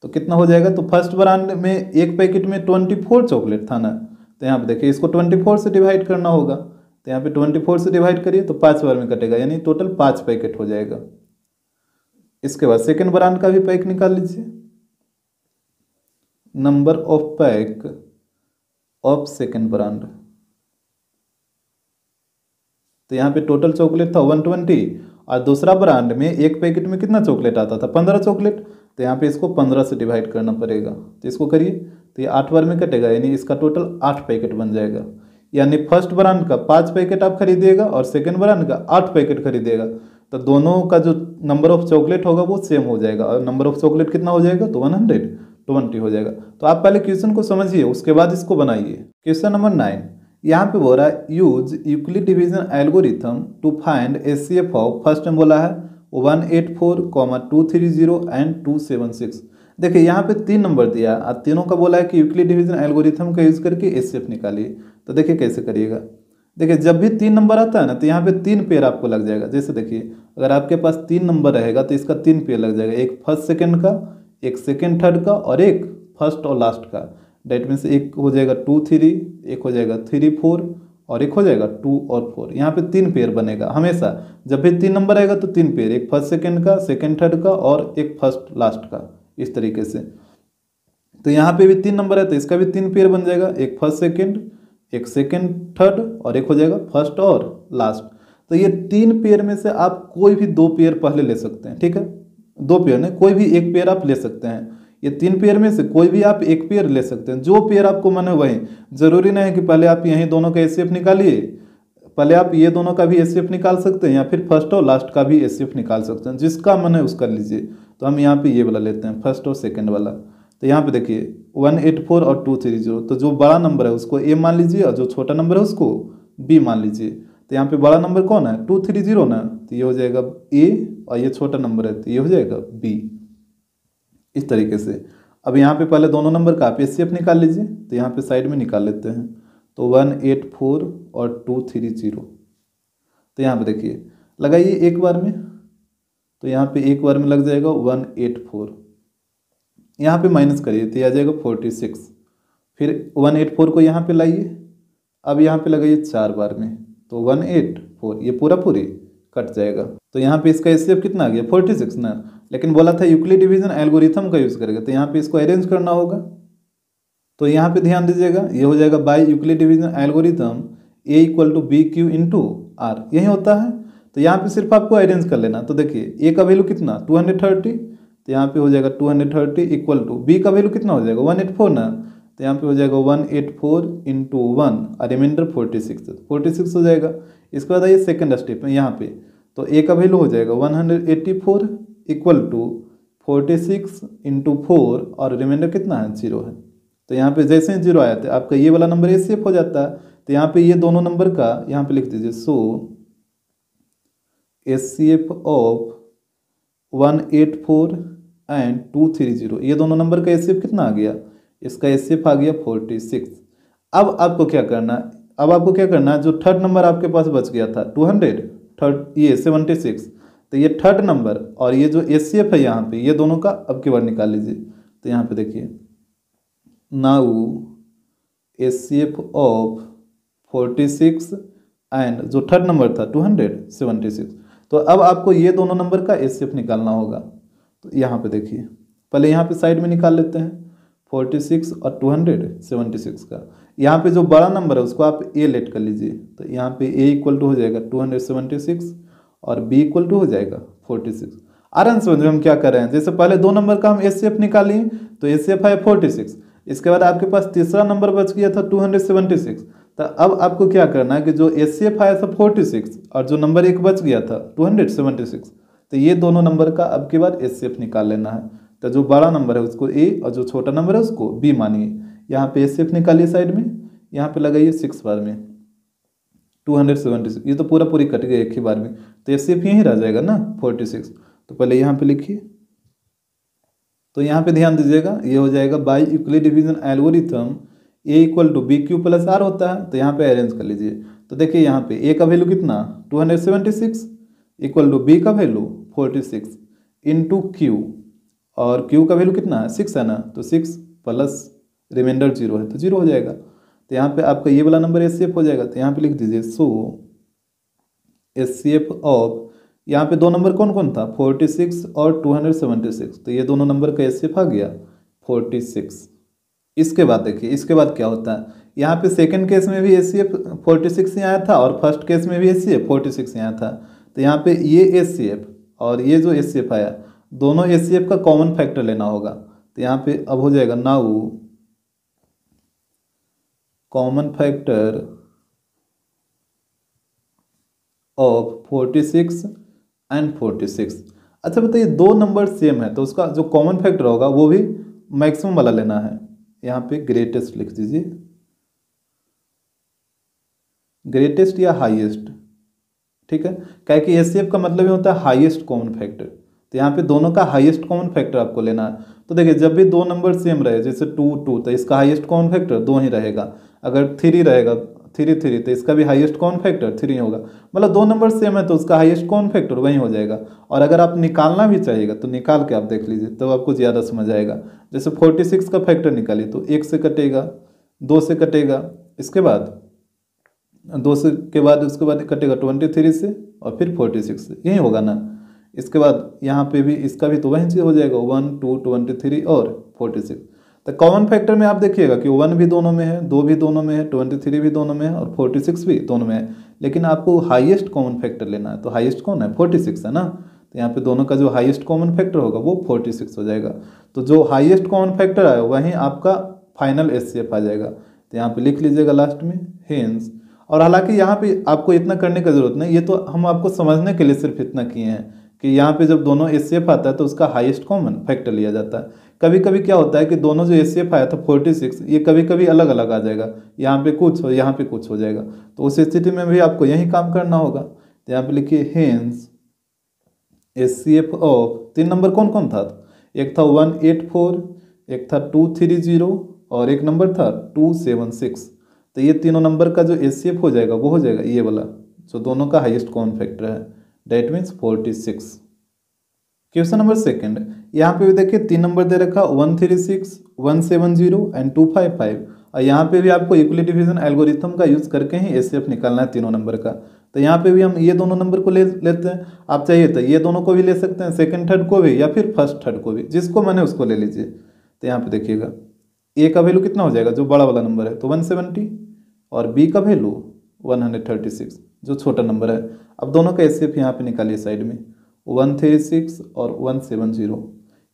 तो कितना हो जाएगा, तो फर्स्ट ब्रांड में एक पैकेट में 24 चॉकलेट था ना, तो यहाँ पे देखिए इसको 24 से डिवाइड करना होगा। तो यहाँ पे 24 से डिवाइड करिए तो 5 बार में कटेगा, यानी टोटल 5 पैकेट हो जाएगा। इसके बाद सेकेंड ब्रांड का भी पैक निकाल लीजिए, number of pack of second brand. तो यहाँ पे टोटल चॉकलेट था 120, और दूसरा ब्रांड में एक पैकेट में कितना चॉकलेट आता था 15 चॉकलेट। तो यहाँ पे इसको 15 से डिवाइड करना पड़ेगा। तो इसको करिए तो ये 8 बार में कटेगा, यानी इसका टोटल 8 पैकेट बन जाएगा। यानी फर्स्ट ब्रांड का 5 पैकेट आप खरीदिएगा और सेकेंड ब्रांड का 8 पैकेट खरीदिएगा, तो दोनों का जो नंबर ऑफ चॉकलेट होगा वो सेम हो जाएगा, और नंबर ऑफ चॉकलेट कितना हो जाएगा तो 120 हो जाएगा। तो आप पहले क्वेश्चन को समझिए, उसके बाद इसको बनाइए। क्वेश्चन नंबर 9 यहाँ पे बोल रहा है use Euclid division algorithm to find HCF of, first में बोला है 184, 230 एंड 276। देखिए यहाँ पे 3 नंबर दिया और तीनों का बोला है कि यूक्लिड डिवीजन एल्गोरिथम का यूज करके एचसीएफ निकालिए। तो देखिए कैसे करिएगा। देखिए जब भी 3 नंबर आता है ना तो यहाँ पे 3 पेयर आपको लग जाएगा। जैसे देखिए अगर आपके पास 3 नंबर रहेगा तो इसका 3 पेयर लग जाएगा, एक फर्स्ट सेकेंड का, एक सेकेंड थर्ड का, और एक फर्स्ट और लास्ट का। डेट मीन्स एक हो जाएगा 2 3, एक हो जाएगा 3 4, और एक हो जाएगा 2 और 4। यहाँ पे 3 पेयर बनेगा हमेशा। जब भी 3 नंबर आएगा तो 3 पेयर, एक फर्स्ट सेकेंड का, सेकेंड थर्ड का, और एक फर्स्ट लास्ट का, इस तरीके से। तो यहाँ पे भी 3 नंबर है तो इसका भी 3 पेयर बन जाएगा, एक फर्स्ट सेकेंड, एक सेकेंड थर्ड, और एक हो जाएगा फर्स्ट और लास्ट। तो ये 3 पेयर में से आप कोई भी 2 पेयर पहले ले सकते हैं, ठीक है। 2 पेयर नहीं, कोई भी एक पेयर आप ले सकते हैं। ये 3 पेयर में से कोई भी आप एक पेयर ले सकते हैं, जो पेयर आपको मन है वही। जरूरी नहीं है कि पहले आप यहीं दोनों का एचसीएफ निकालिए, पहले आप ये दोनों का भी एचसीएफ निकाल सकते हैं या फिर फर्स्ट और लास्ट का भी एचसीएफ निकाल सकते हैं, जिसका मन है उसका लीजिए। तो हम यहाँ पे ये वाला लेते हैं, फर्स्ट और सेकंड वाला। तो यहाँ पे देखिए 184 और 230, तो जो बड़ा नंबर है उसको ए मान लीजिए और जो छोटा नंबर है उसको बी मान लीजिए। तो यहाँ पे बड़ा नंबर कौन है, 230 ना, तो ये हो जाएगा ए, और ये छोटा नंबर है तो ये हो जाएगा बी। इस तरीके से अब यहाँ पे पहले दोनों नंबर का आप एचसीएफ निकाल लीजिए। तो यहाँ पे साइड में निकाल लेते हैं। तो 184 और 230, तो यहाँ पे देखिए लगाइए एक बार में। तो यहाँ पे एक बार में लग जाएगा 184, यहाँ पे माइनस करिए तो आ जाएगा 46। फिर 184 को यहाँ पे लाइए, अब यहाँ पे लगाइए 4 बार में, तो 184 ये पूरा पूरी कट जाएगा। तो यहाँ पे इसका एचसीएफ कितना आ गया, 46 ना, लेकिन बोला था यूक्लिड डिवीजन एल्गोरिथम का यूज़ करेगा, तो यहाँ पे इसको अरेंज करना होगा। तो यहाँ पे ध्यान दीजिएगा, ये हो जाएगा by Euclid division algorithm A equal to B Q into R, यही होता है। तो यहाँ पे सिर्फ आपको अरेंज कर लेना। तो देखिए ए का वैल्यू कितना 230, तो यहाँ पे हो जाएगा 230 इक्वल टू बी का वैल्यू कितना हो जाएगा 184 ना, तो यहाँ पे हो जाएगा 184 इंटू 1 और रिमाइंडर 46 हो जाएगा। इसके बाद आइए सेकंड स्टेप में, यहाँ पे तो ए का वैल्यू हो जाएगा 184 इक्वल टू 46 इंटू 4 और रिमाइंडर कितना है 0 है। तो यहाँ पे जैसे ही 0 आया था आपका ये वाला नंबर एचसीएफ हो जाता है। तो यहाँ पे ये दोनों नंबर का यहाँ पे लिख दीजिए, सो एचसीएफ ऑफ 184 एंड 230, ये दोनों नंबर का एचसीएफ कितना आ गया, इसका एचसीएफ आ गया 46। अब आपको क्या करना है, जो थर्ड नंबर आपके पास बच गया था 76, तो ये थर्ड नंबर और ये जो एचसीएफ है यहाँ पे, ये दोनों का अब की बार निकाल लीजिए। तो यहाँ पे देखिए नाउ एचसीएफ ऑफ 46 एंड जो थर्ड नंबर था 276, तो अब आपको ये दोनों नंबर का एचसीएफ निकालना होगा। तो यहाँ पे देखिए पहले यहाँ पे साइड में निकाल लेते हैं 46 और 276 का। यहाँ पे जो बड़ा नंबर है उसको आप ए लेट कर लीजिए। तो यहाँ पे ए इक्वल टू हो जाएगा 276 और बी इक्वल टू हो जाएगा 46। आराम से हम क्या कर रहे हैं, जैसे पहले 2 नंबर का हम एचसीएफ निकालिए तो एचसीएफ है 46, इसके बाद आपके पास तीसरा नंबर बच गया था 276। तो अब आपको क्या करना है कि जो एचसीएफ आया था 46 और जो नंबर एक बच गया था 276, तो ये दोनों नंबर का अब की बार एचसीएफ निकाल लेना है। तो जो बड़ा नंबर है उसको ए और जो छोटा नंबर है उसको बी मानिए। यहाँ पे एचसीएफ निकालिए साइड में, यहाँ पे लगाइए 6 बार में 276, ये तो पूरा पूरी कट गई एक ही बार में, तो एचसीएफ यहीं रह जाएगा ना 46। तो पहले यहाँ पे लिखिए, तो यहाँ पे ध्यान दीजिएगा ये हो जाएगा by Euclid division algorithm A equal to B Q plus R होता है। तो यहाँ पे अरेंज कर लीजिए। तो देखिए यहाँ पे ए का वैल्यू कितना 276 इक्वल टू बी का वैल्यू 46 इंटू क्यू, और क्यू का वैल्यू कितना है 6 है ना, तो 6 प्लस रिमाइंडर 0 है तो 0 हो जाएगा। तो यहाँ पे आपका ये वाला नंबर एचसीएफ हो जाएगा। तो यहाँ पे लिख दीजिए सो एचसीएफ ऑफ, यहाँ पे 2 नंबर कौन कौन था 46 और 276, तो ये दोनों नंबर का एचसीएफ आ गया 46। इसके बाद देखिए इसके बाद क्या होता है, यहाँ पे सेकंड केस में भी एचसीएफ 46 ही आया था और फर्स्ट केस में भी एचसीएफ 46 ही आया था। तो यहाँ पे ये एचसीएफ और ये जो एचसीएफ आया दोनों एचसीएफ का कॉमन फैक्टर लेना होगा। तो यहाँ पे अब हो जाएगा now common factor of 46 and 46। अच्छा बताइए 2 नंबर सेम है तो उसका जो कॉमन फैक्टर होगा वो भी मैक्सिमम वाला लेना है। यहाँ पे ग्रेटेस्ट लिख दीजिए, ग्रेटेस्ट या हाईएस्ट, ठीक है, क्या कि एचसीएफ का मतलब ये होता है हाईएस्ट कॉमन फैक्टर। तो यहाँ पे दोनों का हाईएस्ट कॉमन फैक्टर आपको लेना है। तो देखिए जब भी 2 नंबर सेम रहे, जैसे 2 2, तो इसका हाईएस्ट कॉमन फैक्टर 2 ही रहेगा। अगर 3 रहेगा 3 3, तो इसका भी हाईएस्ट कॉमन फैक्टर 3 होगा। मतलब 2 नंबर सेम है तो उसका हाईएस्ट कॉमन फैक्टर वही हो जाएगा। और अगर आप निकालना भी चाहिएगा तो निकाल के आप देख लीजिए तब आपको ज़्यादा समझ आएगा। जैसे 46 का फैक्टर निकालिए तो 1 से कटेगा, 2 से कटेगा, इसके बाद 2 से के बाद उसके बाद कटेगा 23 से और फिर 46 से, यही होगा ना। इसके बाद यहाँ पे भी इसका भी तो वही चीज़ हो जाएगा 1 2 23 और 46। तो कॉमन फैक्टर में आप देखिएगा कि 1 भी दोनों में है, 2 भी दोनों में है, 23 भी दोनों में है और 46 भी दोनों में है। लेकिन आपको हाईएस्ट कॉमन फैक्टर लेना है। तो हाईएस्ट कौन है, 46 है ना। तो यहाँ पे दोनों का जो हाईएस्ट कॉमन फैक्टर होगा वो 46 हो जाएगा। तो जो हाईएस्ट कॉमन फैक्टर आए वहीं आपका फाइनल एचसीएफ आ जाएगा। तो यहाँ पे लिख लीजिएगा लास्ट में हेंस। और हालांकि यहाँ पे आपको इतना करने की जरूरत नहीं, ये तो हम आपको समझने के लिए सिर्फ इतना किए हैं कि यहाँ पे जब दोनों एचसीएफ आता है तो उसका हाईएस्ट कॉमन फैक्टर लिया जाता है। कभी कभी क्या होता है कि दोनों जो एचसीएफ आया था 46, ये कभी कभी अलग अलग आ जाएगा, यहाँ पे कुछ हो यहाँ पे कुछ हो जाएगा। तो उस स्थिति में भी आपको यही काम करना होगा। तो यहाँ पे लिखिए हेंस एचसीएफ ऑफ 3 नंबर कौन कौन था, एक था 184, एक था 230 और एक नंबर था 276। तो ये तीनों नंबर का जो एचसीएफ हो जाएगा वो हो जाएगा ये वाला, जो दोनों का हाईएस्ट कॉमन फैक्टर है, that means 46। Question number second, यहाँ पे भी देखिए 3 नंबर दे रखा 136, 170 एंड 255। और यहाँ पे भी आपको यूक्लिड डिवीजन एल्गोरिथम का यूज करके ही एचसीएफ निकालना है तीनों नंबर का। तो यहाँ पे भी हम ये दोनों नंबर को ले लेते हैं, आप चाहिए तो ये दोनों को भी ले सकते हैं, सेकंड थर्ड को भी या फिर फर्स्ट थर्ड को भी, जिसको मैंने उसको ले लीजिए। तो यहाँ पे देखिएगा ए का वैल्यू कितना हो जाएगा, जो बड़ा वाला नंबर है तो 170, और बी का वैल्यू 136 जो छोटा नंबर है। अब दोनों का एचसीएफ यहाँ पे निकालिए साइड में, 136 और 170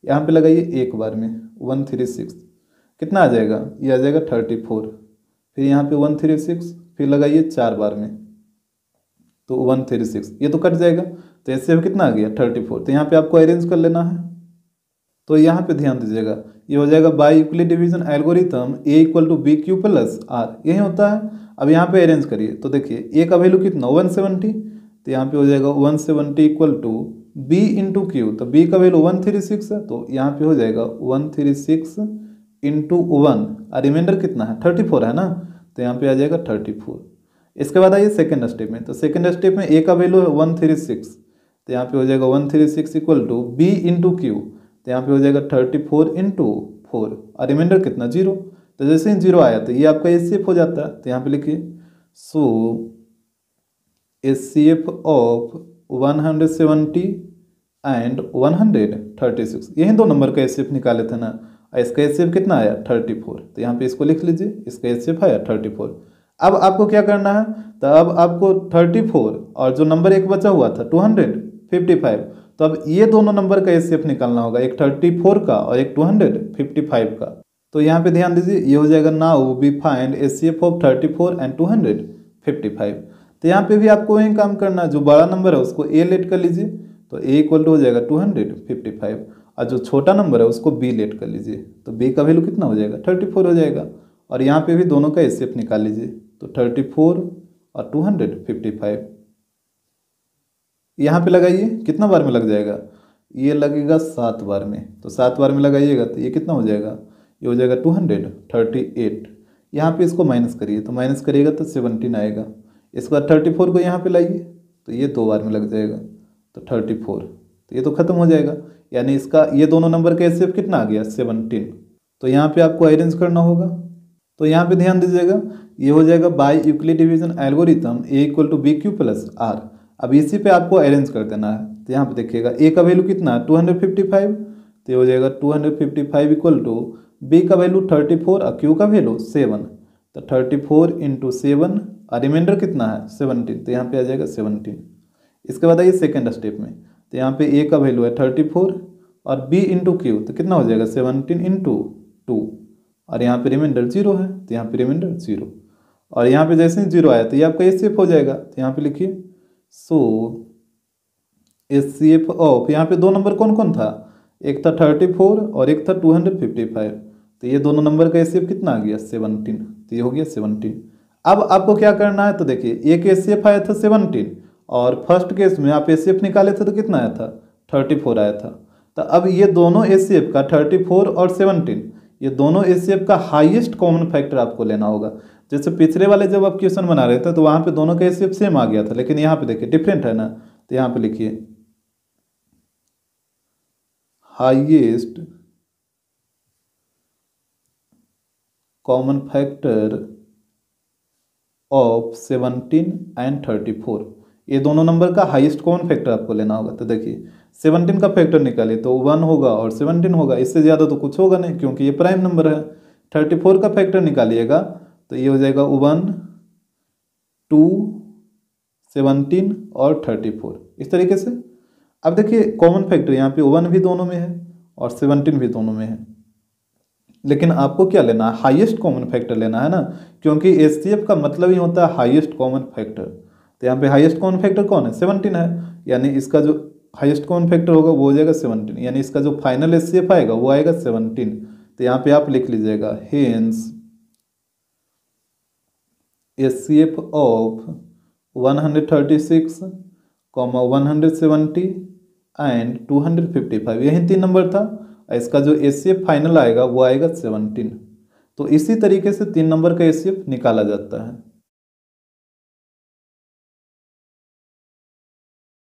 यहाँ पे लगाइए एक बार में 136, कितना आ जाएगा, ये आ जाएगा 34। फिर यहाँ पे 136 फिर लगाइए 4 बार में तो 136, ये तो कट जाएगा। तो एचसीएफ कितना आ गया 34। तो यहाँ पे आपको अरेंज कर लेना है। तो यहाँ पे ध्यान दीजिएगा, ये हो जाएगा by Euclid division algorithm A equal to B Q plus R, यही होता है। अब यहाँ पे अरेंज करिए तो देखिए ए का वैल्यू कितना 170, तो यहाँ पे हो जाएगा 170 equal to B into Q, तो बी का वैल्यू 136 है तो यहाँ पे हो जाएगा 136 इंटू 1, और रिमाइंडर कितना है 34 है ना, तो यहाँ पे आ जाएगा 34। इसके बाद आइए सेकेंड स्टेप में, तो सेकेंड स्टेप में ए का वैल्यू है 136, तो यहाँ पे हो जाएगा 136 equal to B into Q, तो यहाँ पे हो जाएगा 34 इंटू 4, और रिमाइंडर कितना 0। तो जैसे ही 0 आया तो ये आपका एचसीएफ हो जाता है। तो यहाँ पे लिखिए सो एचसीएफ ऑफ 170 एंड 136, यही दो नंबर का एचसीएफ निकाले थे ना, और इसका एचसीएफ कितना आया 34। तो यहाँ पे इसको लिख लीजिए, इसका एचसीएफ आया 34। अब आपको क्या करना है, तो अब आपको 34 और जो नंबर एक बचा हुआ था 255, तो अब ये दोनों नंबर का एचसीएफ निकालना होगा, एक 34 का और एक 255 का। तो यहाँ पे ध्यान दीजिए, ये हो जाएगा now we find HCF of 34 and 255। तो यहाँ पे भी आपको वही काम करना है, जो बड़ा नंबर है उसको ए लेट कर लीजिए, तो ए इक्वल टू हो जाएगा 255, और जो छोटा नंबर है उसको बी लेट कर लीजिए, तो बी का वैल्यू कितना हो जाएगा 34 हो जाएगा। और यहाँ पे भी दोनों का एचसीएफ निकाल लीजिए, तो 34 और 255 यहाँ पे लगाइए, कितना बार में लग जाएगा, ये लगेगा 7 बार में, तो 7 बार में लगाइएगा तो ये कितना हो जाएगा, ये हो जाएगा 238। यहाँ पे इसको माइनस करिए, तो माइनस करिएगा तो 17 आएगा। इसके बाद 34 को यहाँ पे लाइए, तो ये 2 बार में लग जाएगा, तो 34, तो ये तो खत्म हो जाएगा। यानी इसका ये दोनों नंबर का एचसीएफ कितना आ गया 17। तो यहाँ पे आपको अरेंज करना होगा। तो यहाँ पे ध्यान दीजिएगा, ये हो जाएगा by Euclid division algorithm A equal to B Q plus R. अब इसी पे आपको अरेंज कर देना है। तो यहाँ पे देखिएगा ए का वैल्यू कितना 255, तो ये हो जाएगा 255 इक्वल टू बी का वैल्यू 34 और क्यू का वैल्यू 7, तो 34 इंटू 7 और रिमाइंडर कितना है 17, तो यहाँ पे आ जाएगा 17। इसके बाद आइए सेकेंड स्टेप में, तो यहाँ पे ए का वैल्यू है 34 और बी इंटू क्यू, तो कितना हो जाएगा 17 इंटू 2, और यहाँ पे रिमाइंडर 0 है, तो यहाँ पे रिमाइंडर 0, और यहाँ पे जैसे ही 0 आया तो ये आपका एचसीएफ हो जाएगा। तो यहाँ पे लिखिए सो एचसीएफ ऑफ, यहाँ पे दो नंबर कौन कौन था, एक था 34 और एक था 255, तो ये दोनों नंबर का एचसीएफ कितना आ गया 17, तो ये हो गया 17। अब आपको क्या करना है, तो देखिए एक एचसीएफ आया था 17 और फर्स्ट केस में आप एचसीएफ निकाले थे तो कितना आया था 34 आया था। तो अब ये दोनों एचसीएफ का 34 और 17, ये दोनों एचसीएफ का हाईएस्ट कॉमन फैक्टर आपको लेना होगा। जैसे पिछले वाले जब आप क्वेश्चन बना रहे थे तो वहाँ पे दोनों का एचसीएफ सेम आ गया था, लेकिन यहाँ पे देखिए डिफरेंट है ना। तो यहाँ पे लिखिए highest common factor of 17 and 34, ये दोनों नंबर का हाईएस्ट कॉमन फैक्टर आपको लेना होगा। तो देखिए 17 का फैक्टर निकालिए तो 1 होगा और 17 होगा, इससे ज़्यादा तो कुछ होगा नहीं क्योंकि ये प्राइम नंबर है। 34 का फैक्टर निकालिएगा तो ये हो जाएगा 1 2 17 और 34, इस तरीके से। अब देखिए कॉमन फैक्टर यहाँ पे 1 भी दोनों में है और 17 भी दोनों में है, लेकिन आपको क्या लेना है, हाईएस्ट कॉमन फैक्टर लेना है ना, क्योंकि एचसीएफ का मतलब ही होता है हाईएस्ट कॉमन फैक्टर। तो यहाँ पे हाईएस्ट कॉमन फैक्टर कौन है, 17 है, यानी इसका जो हाईएस्ट कॉमन फैक्टर होगा वो हो जाएगा 17, यानी इसका जो फाइनल एचसीएफ आएगा वो आएगा 17। तो यहाँ पे आप लिख लीजिएगा हेंस एचसीएफ ऑफ 136, 170 एंड 255, यही 3 नंबर था। इसका जो एचसीएफ फाइनल आएगा वो आएगा 17। तो इसी तरीके से 3 नंबर का एचसीएफ निकाला जाता है।